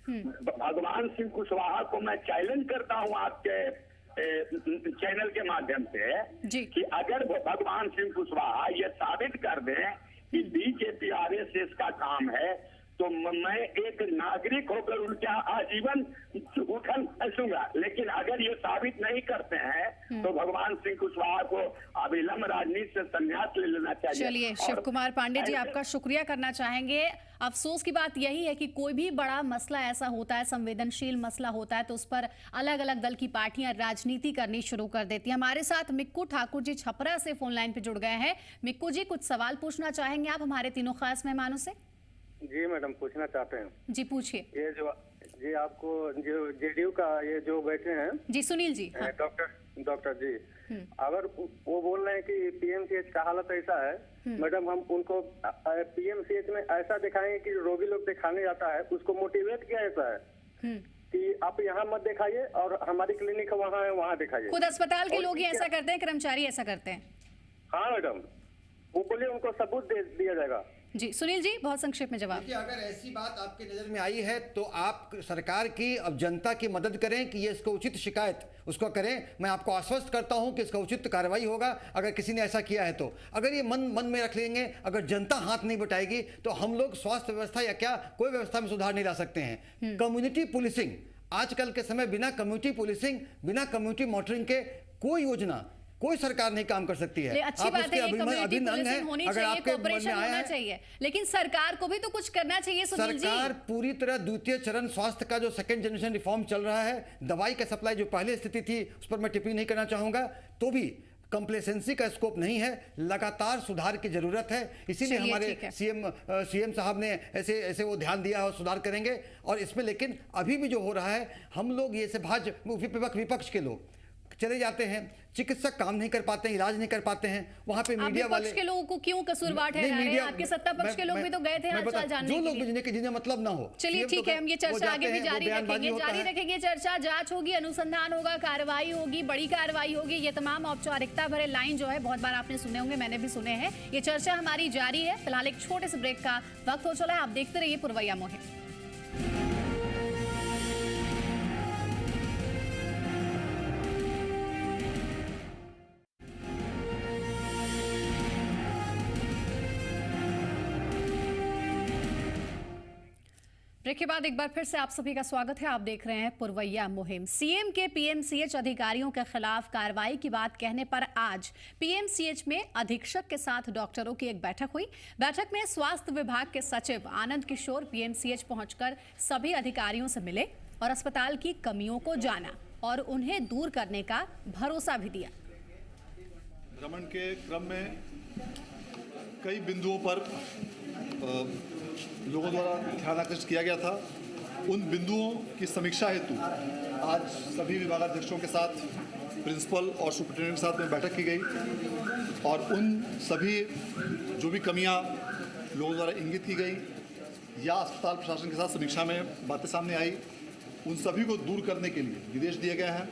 भगवान सिंह कुशवाहा को मैं चैलेंज करता हूं आपके चैनल के माध्यम से कि अगर भगवान सिंह कुशवाहा ये साबित कर दें कि बीजेपी आरएसएस का काम है, तो मैं एक नागरिक होकर उनका आजीवन उठन हंसूंगा। लेकिन अगर ये साबित नहीं करते हैं तो भगवान सिंह कुशवाहा को अविलंब राजनीति से संन्यास ले लेना चाहिए। चलिए शिव कुमार पांडे जी, आपका शुक्रिया करना चाहेंगे। अफसोस की बात यही है कि कोई भी बड़ा मसला ऐसा होता है, संवेदनशील मसला होता है, तो उस पर अलग अलग दल की पार्टियां राजनीति करनी शुरू कर देती है। हमारे साथ मिक्कू ठाकुर जी छपरा से फोन लाइन पे जुड़ गए हैं। मिक्कू जी, कुछ सवाल पूछना चाहेंगे आप हमारे तीनों खास मेहमानों से? जी मैडम, पूछना चाहते हैं। जी पूछिए। ये जो जी आपको जो जेडीयू का ये जो बैठे हैं जी, सुनील जी, हाँ। डॉक्टर जी, अगर वो बोल रहे हैं कि पीएमसीएच का हालत ऐसा है, मैडम हम उनको पीएमसीएच में ऐसा दिखाएंगे कि रोगी लोग दिखाने जाता है, उसको मोटिवेट किया ऐसा है कि आप यहाँ मत दिखाइए और हमारी क्लिनिक वहाँ है, वहाँ दिखाइए। खुद अस्पताल के लोग ही ऐसा करते हैं, कर्मचारी ऐसा करते हैं? हाँ मैडम, वो बोलिए उनको सबूत दे दिया जाएगा। जी सुनील जी, बहुत संक्षेप में जवाब। देखिए, अगर ऐसी बात आपकी नज़र में आई है तो आप सरकार की, अब जनता की मदद करें कि ये इसको उचित शिकायत उसको करें। मैं आपको आश्वस्त करता हूं कि इसका उचित कार्रवाई होगा अगर किसी ने ऐसा किया है तो। अगर ये मन में रख लेंगे, अगर जनता हाथ नहीं बटाएगी, तो हम लोग स्वास्थ्य व्यवस्था या क्या कोई व्यवस्था में सुधार नहीं ला सकते हैं। कम्युनिटी पुलिसिंग, आजकल के समय बिना कम्युनिटी पुलिसिंग, बिना कम्युनिटी मॉनिटरिंग के कोई योजना कोई सरकार नहीं काम कर सकती है। अच्छी बात है, ये कम्युनिटी पुलिसिंग होनी चाहिए, कोऑपरेशन होना चाहिए, लेकिन सरकार को भी तो कुछ करना चाहिए। सरकार पूरी तरह द्वितीय चरण स्वास्थ्य का जो सेकंड जनरेशन रिफॉर्म चल रहा है, दवाई का सप्लाई जो पहले स्थिति थी उस पर मैं टिप्पणी नहीं करना चाहूंगा, तो भी कंप्लेसेंसी का स्कोप नहीं है, लगातार सुधार की जरूरत है। इसीलिए हमारे सीएम साहब ने ऐसे वो ध्यान दिया और सुधार करेंगे। और इसमें लेकिन अभी भी जो हो रहा है, हम लोग ये से भाजपा विपक्ष के लोग चले जाते हैं, चिकित्सक काम नहीं कर पाते हैं, इलाज नहीं कर पाते हैं, वहां पे मीडिया वाले के लोगों को क्यों कसूरवार ठहरा रहे हैं? आपके सत्ता पक्ष के लोग भी तो गए थे हालचाल जानने जो लोग जिन्हें मतलब ना हो। चलिए ठीक है, हम ये चर्चा आगे भी जारी रखेंगे। चर्चा, जांच होगी, अनुसंधान होगा, कार्रवाई होगी, बड़ी कार्रवाई होगी। ये तमाम औपचारिकता भरे लाइन जो है बहुत बार आपने सुने होंगे, मैंने भी सुने हैं। ये चर्चा हमारी जारी है। फिलहाल एक छोटे से ब्रेक का वक्त हो चला है। आप देखते रहिए पुरवैया मुहिम। ब्रेक के बाद एक बार फिर से आप सभी का स्वागत है। आप देख रहे हैं पुरवैया मुहिम। सीएम के पीएमसीएच अधिकारियों के खिलाफ कार्रवाई की बात कहने पर आज पीएमसीएच में अधीक्षक के साथ डॉक्टरों की एक बैठक हुई। बैठक में स्वास्थ्य विभाग के सचिव आनंद किशोर पीएमसीएच पहुंचकर सभी अधिकारियों से मिले और अस्पताल की कमियों को जाना और उन्हें दूर करने का भरोसा भी दिया। भ्रमण के क्रम में कई बिंदुओं पर लोगों द्वारा ध्यान आकर्षित किया गया था। उन बिंदुओं की समीक्षा हेतु आज सभी विभागाध्यक्षों के साथ, प्रिंसिपल और सुपरिटेंडेंट के साथ में बैठक की गई और उन सभी जो भी कमियां लोगों द्वारा इंगित की गई या अस्पताल प्रशासन के साथ समीक्षा में बातें सामने आई, उन सभी को दूर करने के लिए निर्देश दिए गए हैं।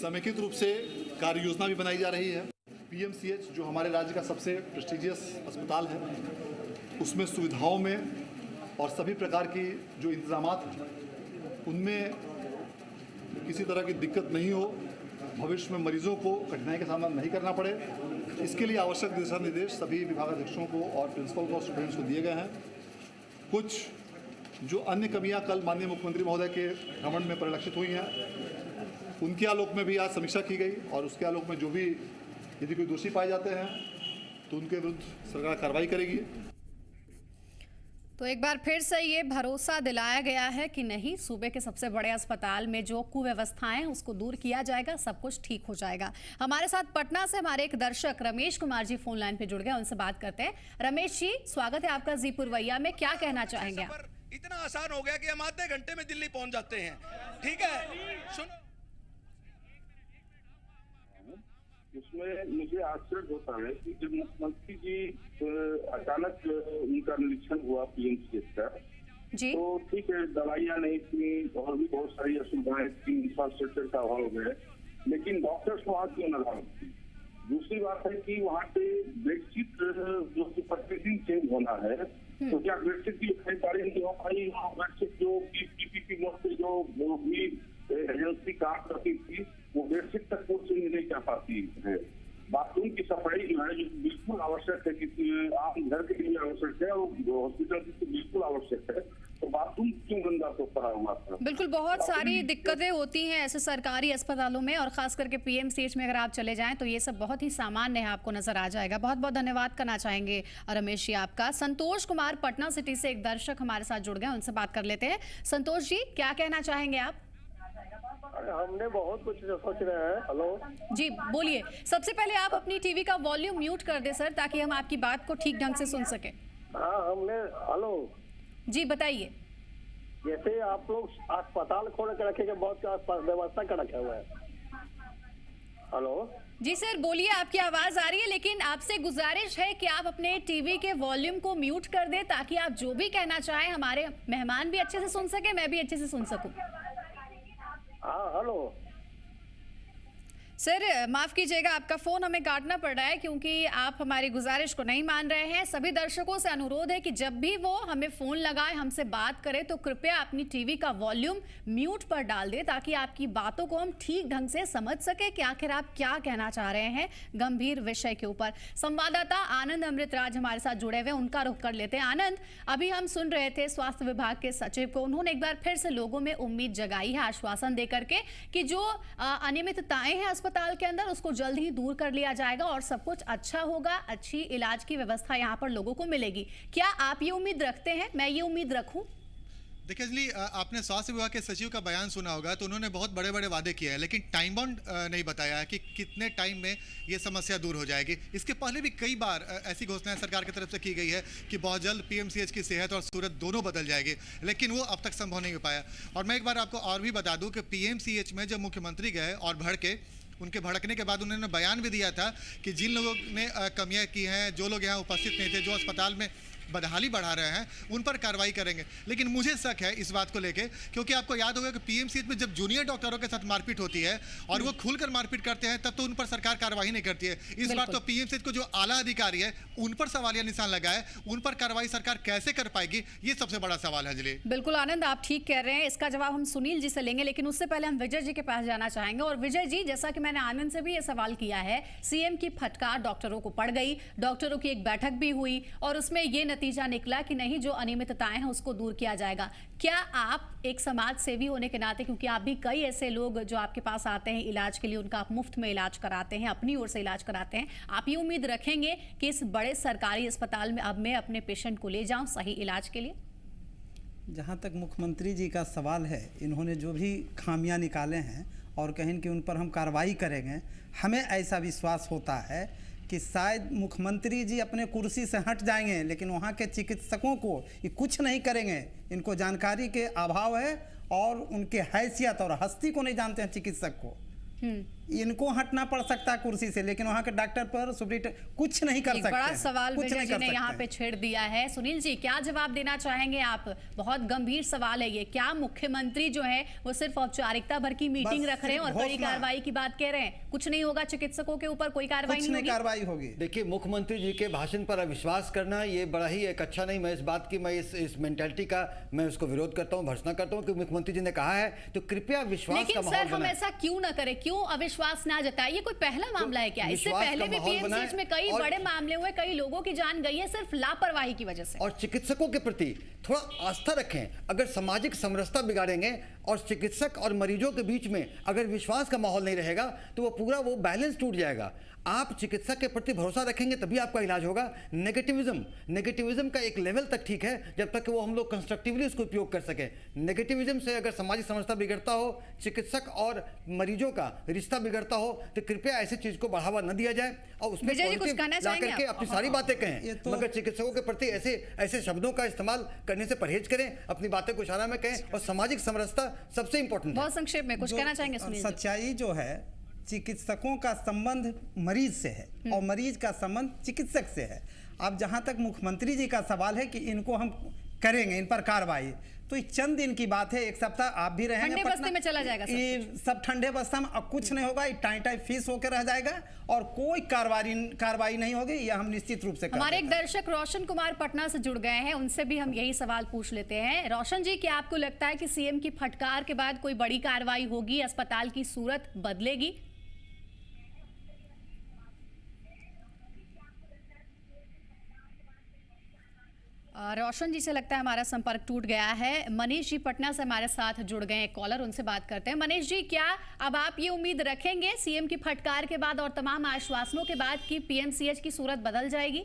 समेकित रूप से कार्य योजना भी बनाई जा रही है। पीएमसीएच जो हमारे राज्य का सबसे प्रेस्टिजियस अस्पताल है, उसमें सुविधाओं में और सभी प्रकार की जो इंतजामात हैं उनमें किसी तरह की दिक्कत नहीं हो, भविष्य में मरीजों को कठिनाई का सामना नहीं करना पड़े, इसके लिए आवश्यक दिशा निर्देश सभी विभागाध्यक्षों को और प्रिंसिपल को और स्टूडेंट्स को दिए गए हैं। कुछ जो अन्य कमियां कल माननीय मुख्यमंत्री महोदय के भ्रमण में परिलक्षित हुई हैं, उनके आलोक में भी आज समीक्षा की गई और उसके आलोक में जो भी यदि कोई दोषी पाए जाते हैं तो उनके विरुद्ध सरकार कार्रवाई करेगी। तो एक बार फिर से ये भरोसा दिलाया गया है कि नहीं, सूबे के सबसे बड़े अस्पताल में जो कुव्यवस्थाएं हैं उसको दूर किया जाएगा, सब कुछ ठीक हो जाएगा। हमारे साथ पटना से हमारे एक दर्शक रमेश कुमार जी फोन लाइन पे जुड़ गए, उनसे बात करते हैं। रमेश जी, स्वागत है आपका जी पुरवैया में। क्या कहना चाहेंगे आप? इतना आसान हो गया कि हम आधे घंटे में दिल्ली पहुंच जाते हैं। ठीक है, सुनो, इसमें मुझे आश्चर्य होता है कि जब मुख्यमंत्री जी अचानक उनका निरीक्षण हुआ पीएमसीएच का, तो ठीक है दवाइयाँ नहीं थी और भी बहुत सारी असुविधाएं थी, इंफ्रास्ट्रक्चर का अभाव है, लेकिन डॉक्टर्स वहाँ क्यों न लाए? दूसरी बात है कि वहाँ पे बेडशीट जो कि प्रतिदिन चेंज होना है, तो क्या बेडशीट की खरीदारी नहीं हो पाई? बेडशीट जो पीपीपी मोड पे जो भी एजेंसी काम करती थी वो बेडशीट तक वो चेंज नहीं कर पाती है। बाथरूम की सफाई जो है जो बिल्कुल आवश्यक है, कि आम घर के लिए आवश्यक है और हॉस्पिटल की बिल्कुल आवश्यक है, तो बाथरूम क्यों गंदा तो पड़ा हुआ था? बिल्कुल, बहुत सारी दिक्कतें होती हैं ऐसे सरकारी अस्पतालों में और खास करके पीएमसीएच में अगर आप चले जाएं तो ये सब बहुत ही सामान्य है, आपको नजर आ जाएगा। बहुत बहुत धन्यवाद करना चाहेंगे रमेश जी आपका। संतोष कुमार पटना सिटी से एक दर्शक हमारे साथ जुड़ गए, उनसे बात कर लेते हैं। संतोष जी, क्या कहना चाहेंगे आप? हमने बहुत कुछ सोच रहे हैं। हेलो जी, बोलिए। सबसे पहले आप अपनी टीवी का वॉल्यूम म्यूट कर दे सर, ताकि हम आपकी बात को ठीक ढंग से सुन सके। हाँ, हमने हेलो जी बताइए। जैसे आप लोग अस्पताल खोल के रखे, बहुत व्यवस्था कर रखे हुए हैं। हेलो जी सर, बोलिए, आपकी आवाज आ रही है, लेकिन आपसे गुजारिश है कि आप अपने टीवी के वॉल्यूम को म्यूट कर दे, ताकि आप जो भी कहना चाहें हमारे मेहमान भी अच्छे से सुन सके, मैं भी अच्छे से सुन सकूं। हाँ हेलो सर, माफ कीजिएगा, आपका फोन हमें काटना पड़ रहा है क्योंकि आप हमारी गुजारिश को नहीं मान रहे हैं। सभी दर्शकों से अनुरोध है कि जब भी वो हमें फोन लगाए, हमसे बात करें, तो कृपया अपनी टीवी का वॉल्यूम म्यूट पर डाल दें, ताकि आपकी बातों को हम ठीक ढंग से समझ सके कि आखिर आप क्या कहना चाह रहे हैं गंभीर विषय के ऊपर। संवाददाता आनंद अमृतराज हमारे साथ जुड़े हुए, उनका रुख कर लेते हैं। आनंद, अभी हम सुन रहे थे स्वास्थ्य विभाग के सचिव को, उन्होंने एक बार फिर से लोगों में उम्मीद जगाई है आश्वासन देकर के कि जो अनियमितताएं हैं अस्पताल के अंदर उसको जल्द ही दूर कर लिया जाएगा और सब कुछ अच्छा होगा, अच्छी इलाज की व्यवस्था यहाँ पर लोगों को मिलेगी। क्या आप ये उम्मीद रखते हैं? मैं ये उम्मीद रखूं? देखिए अंजलि, आपने स्वास्थ्य विभाग के सचिव का बयान सुना होगा, तो उन्होंने बहुत बड़े बड़े वादे किए हैं, लेकिन टाइम बाउंड नहीं बताया है कि कितने टाइम में ये समस्या दूर हो जाएगी। इसके पहले भी कई बार ऐसी घोषणाएं सरकार की तरफ से की गई है कि बहुत जल्द पीएमसीएच की सेहत और सूरत दोनों बदल जाएगी, लेकिन वो अब तक संभव नहीं हो पाया। और मैं एक बार आपको और भी बता दूं कि पीएमसीएच में जब मुख्यमंत्री गए और भड़के, उनके भड़कने के बाद उन्होंने बयान भी दिया था कि जिन लोगों ने कमियां की हैं, जो लोग यहाँ उपस्थित नहीं थे, जो अस्पताल में बदहाली बढ़ा रहे हैं, उन पर कार्रवाई करेंगे। लेकिन मुझे शक है इस बात को लेके, क्योंकि आपको याद होगा कि पीएमसीएच में जब जूनियर डॉक्टरों के साथ मारपीट होती है और वो खुलकर मारपीट करते हैं, तब तो उन पर सरकार कार्रवाई नहीं करती है। इस बार तो पीएमसीएच को जो आला अधिकारी है उन पर सवालिया निशान लगा है, उन पर कार्रवाई सरकार कैसे कर पाएगी, ये सबसे बड़ा सवाल है। अंजलि, बिल्कुल आनंद, आप ठीक कह रहे हैं। इसका जवाब हम सुनील जी से लेंगे, लेकिन उससे पहले हम विजय जी के पास जाना चाहेंगे। और विजय जी, जैसा कि मैंने आनंद से भी ये सवाल किया है, सीएम की फटकार डॉक्टरों को पड़ गई, डॉक्टरों की एक बैठक भी हुई और उसमें ये नतीजा निकला कि नहीं, जो अनियमितताएं हैं उसको दूर किया जाएगा। क्या आप एक समाज सेवी होने के नाते, क्योंकि आप भी कई ऐसे लोग जो आपके पास आते हैं इलाज के लिए, उनका आप मुफ्त में इलाज कराते हैं, अपनी ओर से इलाज कराते हैं, आप ये उम्मीद रखेंगे कि इस बड़े सरकारी अस्पताल में अब मैं अपने पेशेंट को ले जाऊं सही इलाज के लिए? जहाँ तक मुख्यमंत्री जी का सवाल है, इन्होंने जो भी खामियां निकाले हैं और कहें कि उन पर हम कार्रवाई करेंगे, हमें ऐसा विश्वास होता है कि शायद मुख्यमंत्री जी अपने कुर्सी से हट जाएंगे, लेकिन वहाँ के चिकित्सकों को ये कुछ नहीं करेंगे। इनको जानकारी के अभाव है और उनके हैसियत और हस्ती को नहीं जानते हैं चिकित्सक को। इनको हटना पड़ सकता है कुर्सी से, लेकिन वहाँ के डॉक्टर पर सुप्रीटेंडेंट कुछ नहीं कर सकते। बड़ा सवाल विजय जी ने यहाँ पे छेड़ दिया है। सुनील जी, क्या जवाब देना चाहेंगे आप? बहुत गंभीर सवाल है ये। क्या मुख्यमंत्री जो है वो सिर्फ औपचारिकता भर की मीटिंग रख रहे हैं और कड़ी कार्रवाई की बात कह रहे हैं? कुछ नहीं होगा, चिकित्सकों के ऊपर कोई कार्रवाई होगी? देखिए, मुख्यमंत्री जी के भाषण पर अविश्वास करना ये बड़ा ही एक अच्छा नहीं। मैं इस बात की, मैं इस मेंटालिटी का मैं उसको विरोध करता हूँ, भर्त्सना करता हूँ कि मुख्यमंत्री जी ने कहा है तो कृपया विश्वास का माहौल हम ऐसा क्यों ना करें? क्यों अविश्वास ना जताए? ये कोई पहला मामला है क्या? इससे पहले भी पीएमसीएच में कई बड़े मामले हुए, कई लोगों की जान गई है सिर्फ लापरवाही की वजह से। और चिकित्सकों के प्रति थोड़ा आस्था रखें। अगर सामाजिक समरसता बिगाड़ेंगे और चिकित्सक और मरीजों के बीच में अगर विश्वास का माहौल नहीं रहेगा तो वो बैलेंस टूट जाएगा। आप चिकित्सक के प्रति भरोसा रखेंगे तभी आपका इलाज होगा। नेगेटिविज्म का एक लेवल तक ठीक है, जब तक कि वो हम लोग कंस्ट्रक्टिवली उसको उपयोग कर सके। नेगेटिविज्म से अगर सामाजिक समरसता बिगड़ता हो, चिकित्सक और मरीजों का रिश्ता बिगड़ता हो, तो कृपया ऐसी चीज को बढ़ावा न दिया जाए और उसमें करके अपनी सारी बातें कहें, मगर चिकित्सकों के प्रति ऐसे शब्दों का इस्तेमाल करने से परहेज करें, अपनी बातें को इशारा में कहें। और सामाजिक समरसता सबसे इंपॉर्टेंट है। बहुत संक्षेप में कुछ कहना चाहेंगे सुनील? सच्चाई जो है, चिकित्सकों का संबंध मरीज से है और मरीज का संबंध चिकित्सक से है। अब जहां तक मुख्यमंत्री जी का सवाल है कि इनको हम करेंगे, इन पर कार्रवाई, तो ये चंद दिन की बात है। एक सप्ताह आप भी रहेंगे, ठंडे बस्ते में चला जाएगा ये सब ठंडे बस्ता में। अब कुछ नहीं होगा, ये टाई फीस होकर रह जाएगा और कोई कार्रवाई नहीं होगी, यह हम निश्चित रूप से। हमारे एक दर्शक रोशन कुमार पटना से जुड़ गए हैं, उनसे भी हम यही सवाल पूछ लेते हैं। रोशन जी, क्या आपको लगता है कि सीएम की फटकार के बाद कोई बड़ी कार्रवाई होगी, अस्पताल की सूरत बदलेगी? रोशन जी से लगता है हमारा संपर्क टूट गया है। मनीष जी पटना से हमारे साथ जुड़ गए हैं कॉलर, उनसे बात करते हैं। मनीष जी, क्या अब आप ये उम्मीद रखेंगे सीएम की फटकार के बाद और तमाम आश्वासनों के बाद कि पीएमसीएच की सूरत बदल जाएगी?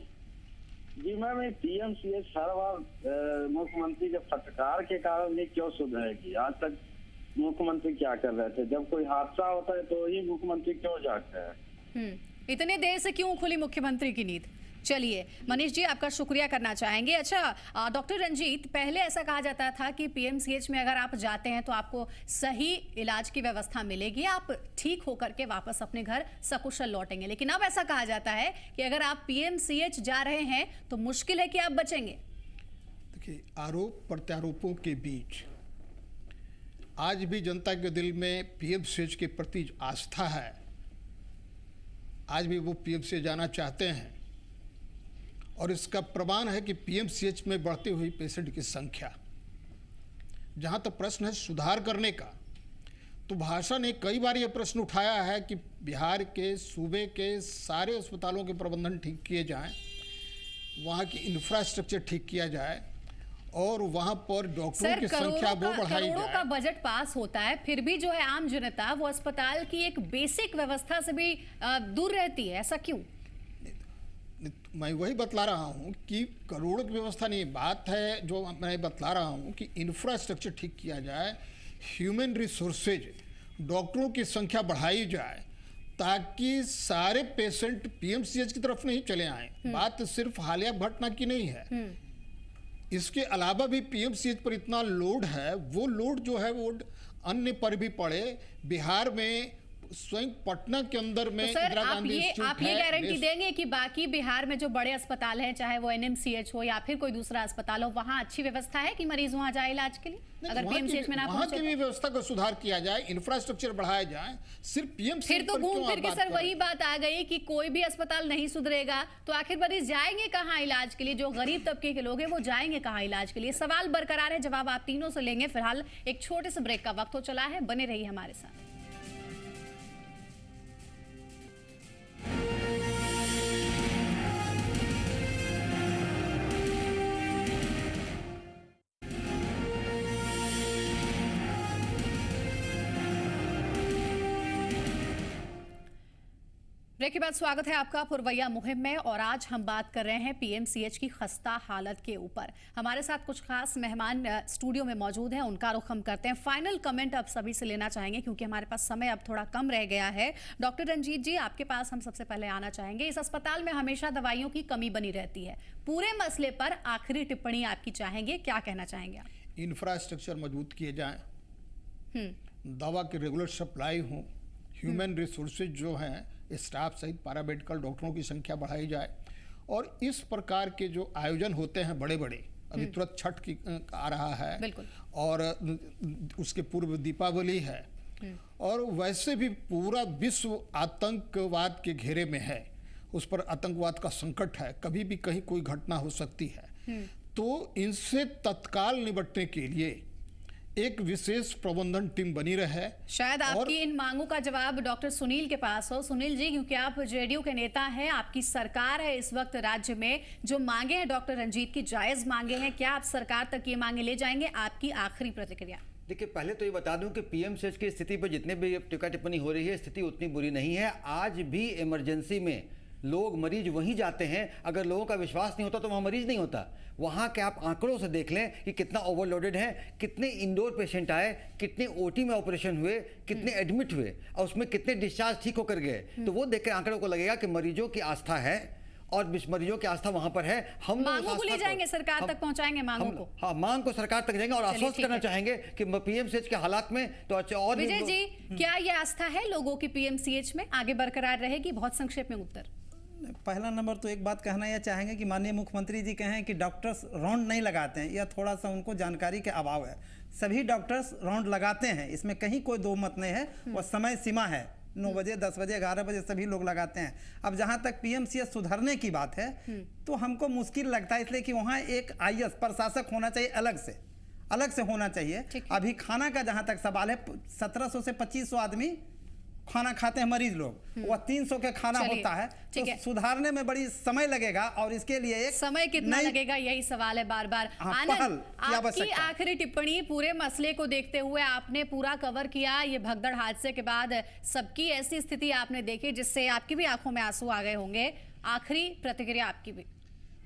जी मैम, ये पीएमसीएच हर बार मुख्यमंत्री के फटकार के कारण ये क्यों सुधरेगी? आज तक मुख्यमंत्री क्या कर रहे थे? जब कोई हादसा होता है तो ही मुख्यमंत्री क्यों जागते हैं? इतने देर से क्यों खुली मुख्यमंत्री की नींद? चलिए मनीष जी, आपका शुक्रिया करना चाहेंगे। अच्छा डॉक्टर रंजीत, पहले ऐसा कहा जाता था कि पीएमसीएच में अगर आप जाते हैं तो आपको सही इलाज की व्यवस्था मिलेगी, आप ठीक होकर के वापस अपने घर सकुशल लौटेंगे। लेकिन अब ऐसा कहा जाता है कि अगर आप पीएमसीएच जा रहे हैं तो मुश्किल है कि आप बचेंगे। देखिए, आरोप प्रत्यारोपों के बीच आज भी जनता के दिल में पीएमसीएच के प्रति आस्था है। आज भी वो पीएमसीएच जाना चाहते हैं और इसका प्रमाण है कि पीएमसीएच में बढ़ती हुई पेशेंट की संख्या। जहां तक प्रश्न है सुधार करने का, तो भाषा ने कई बार ये प्रश्न उठाया है कि बिहार के सूबे के सारे अस्पतालों के प्रबंधन ठीक किए जाएं, वहां की इंफ्रास्ट्रक्चर ठीक किया जाए और वहां पर डॉक्टरों की संख्या वो बढ़ाई करोड़ों जाए। का बजट पास होता है, फिर भी जो है आम जनता वो अस्पताल की एक बेसिक व्यवस्था से भी दूर रहती है, ऐसा क्यों? मैं वही बतला रहा हूँ कि करोड़ों की व्यवस्था नहीं, बात है जो मैं बतला रहा हूँ कि इंफ्रास्ट्रक्चर ठीक किया जाए, ह्यूमन रिसोर्सेज, डॉक्टरों की संख्या बढ़ाई जाए ताकि सारे पेशेंट पीएमसीएच की तरफ नहीं चले आए। बात सिर्फ हालिया घटना की नहीं है, इसके अलावा भी पीएमसीएच पर इतना लोड है, वो लोड जो है वो अन्य पर भी पड़े। बिहार में स्वयं पटना के अंदर में तो सर इंदिरा गांधी आप ये गारंटी देंगे कि बाकी बिहार में जो बड़े अस्पताल हैं, चाहे वो एनएमसीएच हो या फिर कोई दूसरा अस्पताल हो, वहाँ अच्छी व्यवस्था है कि मरीज वहाँ जाए इलाज के लिए? अगर पीएमसीएच में ना वहाँ पहुंचे की भी व्यवस्था को सुधार किया जाए, इंफ्रास्ट्रक्चर बढ़ाया जाए, सिर्फ पीएमसीएच फिर तो घूम फिर के सर वही बात आ गई कि कोई भी अस्पताल नहीं सुधरेगा तो आखिर मरीज जाएंगे कहाँ इलाज के लिए? जो गरीब तबके के लोग हैं वो जाएंगे कहाँ इलाज के लिए? सवाल बरकरार है, जवाब आप तीनों से लेंगे। फिलहाल एक छोटे से ब्रेक का वक्त हो चला है, बने रहिए हमारे साथ। ब्रेक के बाद स्वागत है आपका पुरवैया मुहिम में, और आज हम बात कर रहे हैं पीएमसीएच की खस्ता हालत के ऊपर। हमारे साथ कुछ खास मेहमान स्टूडियो में मौजूद हैं, उनका रुख हम करते हैं। फाइनल कमेंट अब सभी से लेना चाहेंगे क्योंकि हमारे पास समय अब थोड़ा कम रह गया है। डॉक्टर रंजीत जी, आपके पास हम सबसे पहले आना चाहेंगे। इस अस्पताल में हमेशा दवाइयों की कमी बनी रहती है, पूरे मसले पर आखिरी टिप्पणी आपकी चाहेंगे, क्या कहना चाहेंगे आप? इंफ्रास्ट्रक्चर मजबूत किए जाएं, दवा की रेगुलर सप्लाई हो, ह्यूमन रिसोर्सेज जो हैं स्टाफ सहित पैरामेडिकल डॉक्टरों की संख्या बढ़ाई जाए, और इस प्रकार के जो आयोजन होते हैं बड़े बड़े, अभी तुरंत छठ की आ रहा है और उसके पूर्व दीपावली है, और वैसे भी पूरा विश्व आतंकवाद के घेरे में है, उस पर आतंकवाद का संकट है, कभी भी कहीं कोई घटना हो सकती है। तो इनसे तत्काल निपटने के लिए एक विशेष प्रबंधन टीम बनी रहे। शायद आपकी इन मांगों का जवाब डॉक्टर सुनील के पास हो। सुनील जी, क्योंकि आप जेडीयू के नेता हैं, आपकी सरकार है इस वक्त राज्य में, जो मांगे हैं डॉक्टर रंजीत की जायज मांगे हैं, क्या आप सरकार तक ये मांगे ले जाएंगे? आपकी आखिरी प्रतिक्रिया। देखिए, पहले तो ये बता दूं कि पीएमसीएच की स्थिति पर जितने भी टीका टिप्पणी हो रही है, स्थिति उतनी बुरी नहीं है। आज भी इमरजेंसी में लोग मरीज वहीं जाते हैं, अगर लोगों का विश्वास नहीं होता तो वहाँ मरीज नहीं होता। वहाँ के आप आंकड़ों से देख लें कि कितना ओवरलोडेड है, कितने इंडोर पेशेंट आए, कितने ओटी में ऑपरेशन हुए, कितने एडमिट हुए और उसमें कितने डिस्चार्ज ठीक होकर गए। तो वो देख के आंकड़ों को लगेगा कि मरीजों की आस्था है और मरीजों की आस्था वहां पर है। हम मांगों को ले जाएंगे, सरकार तक पहुंचाएंगे मांगों को। हाँ, मांग को सरकार तक जाएंगे और आश्वस्त करना चाहेंगे कि पीएमसीएच के हालात में तो अच्छा। और विजय जी, क्या ये आस्था है लोगों की पीएमसीएच में आगे बरकरार रहेगी? बहुत संक्षेप में उत्तर। पहला नंबर तो एक बात कहना यह चाहेंगे कि माननीय मुख्यमंत्री जी कहें कि डॉक्टर्स राउंड नहीं लगाते हैं, यह थोड़ा सा उनको जानकारी के अभाव है। सभी डॉक्टर्स राउंड लगाते हैं, इसमें कहीं कोई दो मत नहीं है। और समय सीमा है, 9 बजे, 10 बजे, 11 बजे सभी लोग लगाते हैं। अब जहाँ तक पीएमसीएच सुधरने की बात है तो हमको मुश्किल लगता है, इसलिए कि वहाँ एक आईएएस प्रशासक होना चाहिए, अलग से होना चाहिए। अभी खाना का जहाँ तक सवाल है, 1700 से 2500 आदमी खाना खाते हैं मरीज लोग, वह 300 के खाना होता है, तो सुधारने में बड़ी समय लगेगा। और इसके लिए एक समय कितना लगेगा, यही सवाल है बार बार। आनंद, आपकी आखिरी टिप्पणी पूरे मसले को देखते हुए, आपने पूरा कवर किया ये भगदड़ हादसे के बाद, सबकी ऐसी स्थिति आपने देखी जिससे आपकी भी आंखों में आंसू आ गए होंगे। आखिरी प्रतिक्रिया आपकी भी।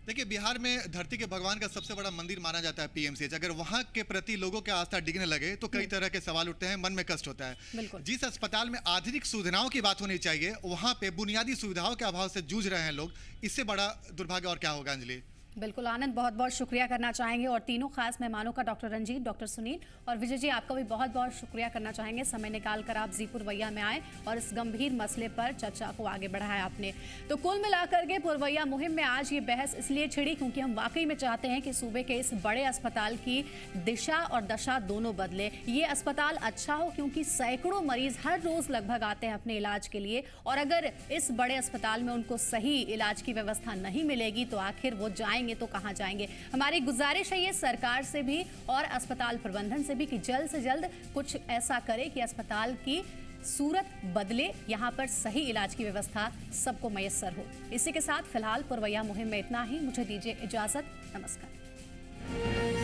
देखिए, बिहार में धरती के भगवान का सबसे बड़ा मंदिर माना जाता है पीएमसीएच। अगर वहां के प्रति लोगों की आस्था डिगने लगे तो कई तरह के सवाल उठते हैं, मन में कष्ट होता है। जिस अस्पताल में आधुनिक सुविधाओं की बात होनी चाहिए, वहां पे बुनियादी सुविधाओं के अभाव से जूझ रहे हैं लोग। इससे बड़ा दुर्भाग्य और क्या होगा? अंजलि। बिल्कुल आनंद, बहुत बहुत शुक्रिया करना चाहेंगे और तीनों खास मेहमानों का, डॉक्टर रंजीत, डॉक्टर सुनील और विजय जी, आपका भी बहुत बहुत शुक्रिया करना चाहेंगे। समय निकाल कर आप जी पुरवैया में आए और इस गंभीर मसले पर चर्चा को आगे बढ़ाया आपने। तो कुल मिलाकर के पुरवैया मुहिम में आज ये बहस इसलिए छिड़ी क्योंकि हम वाकई में चाहते हैं कि सूबे के इस बड़े अस्पताल की दिशा और दशा दोनों बदले। ये अस्पताल अच्छा हो क्योंकि सैकड़ों मरीज हर रोज लगभग आते हैं अपने इलाज के लिए, और अगर इस बड़े अस्पताल में उनको सही इलाज की व्यवस्था नहीं मिलेगी तो आखिर वो जाएंगे तो कहां जाएंगे। हमारी गुजारिश है ये सरकार से भी और अस्पताल प्रबंधन से भी कि जल्द से जल्द कुछ ऐसा करे कि अस्पताल की सूरत बदले, यहाँ पर सही इलाज की व्यवस्था सबको मयस्सर हो। इसी के साथ फिलहाल पुरवैया मुहिम में इतना ही। मुझे दीजिए इजाजत, नमस्कार।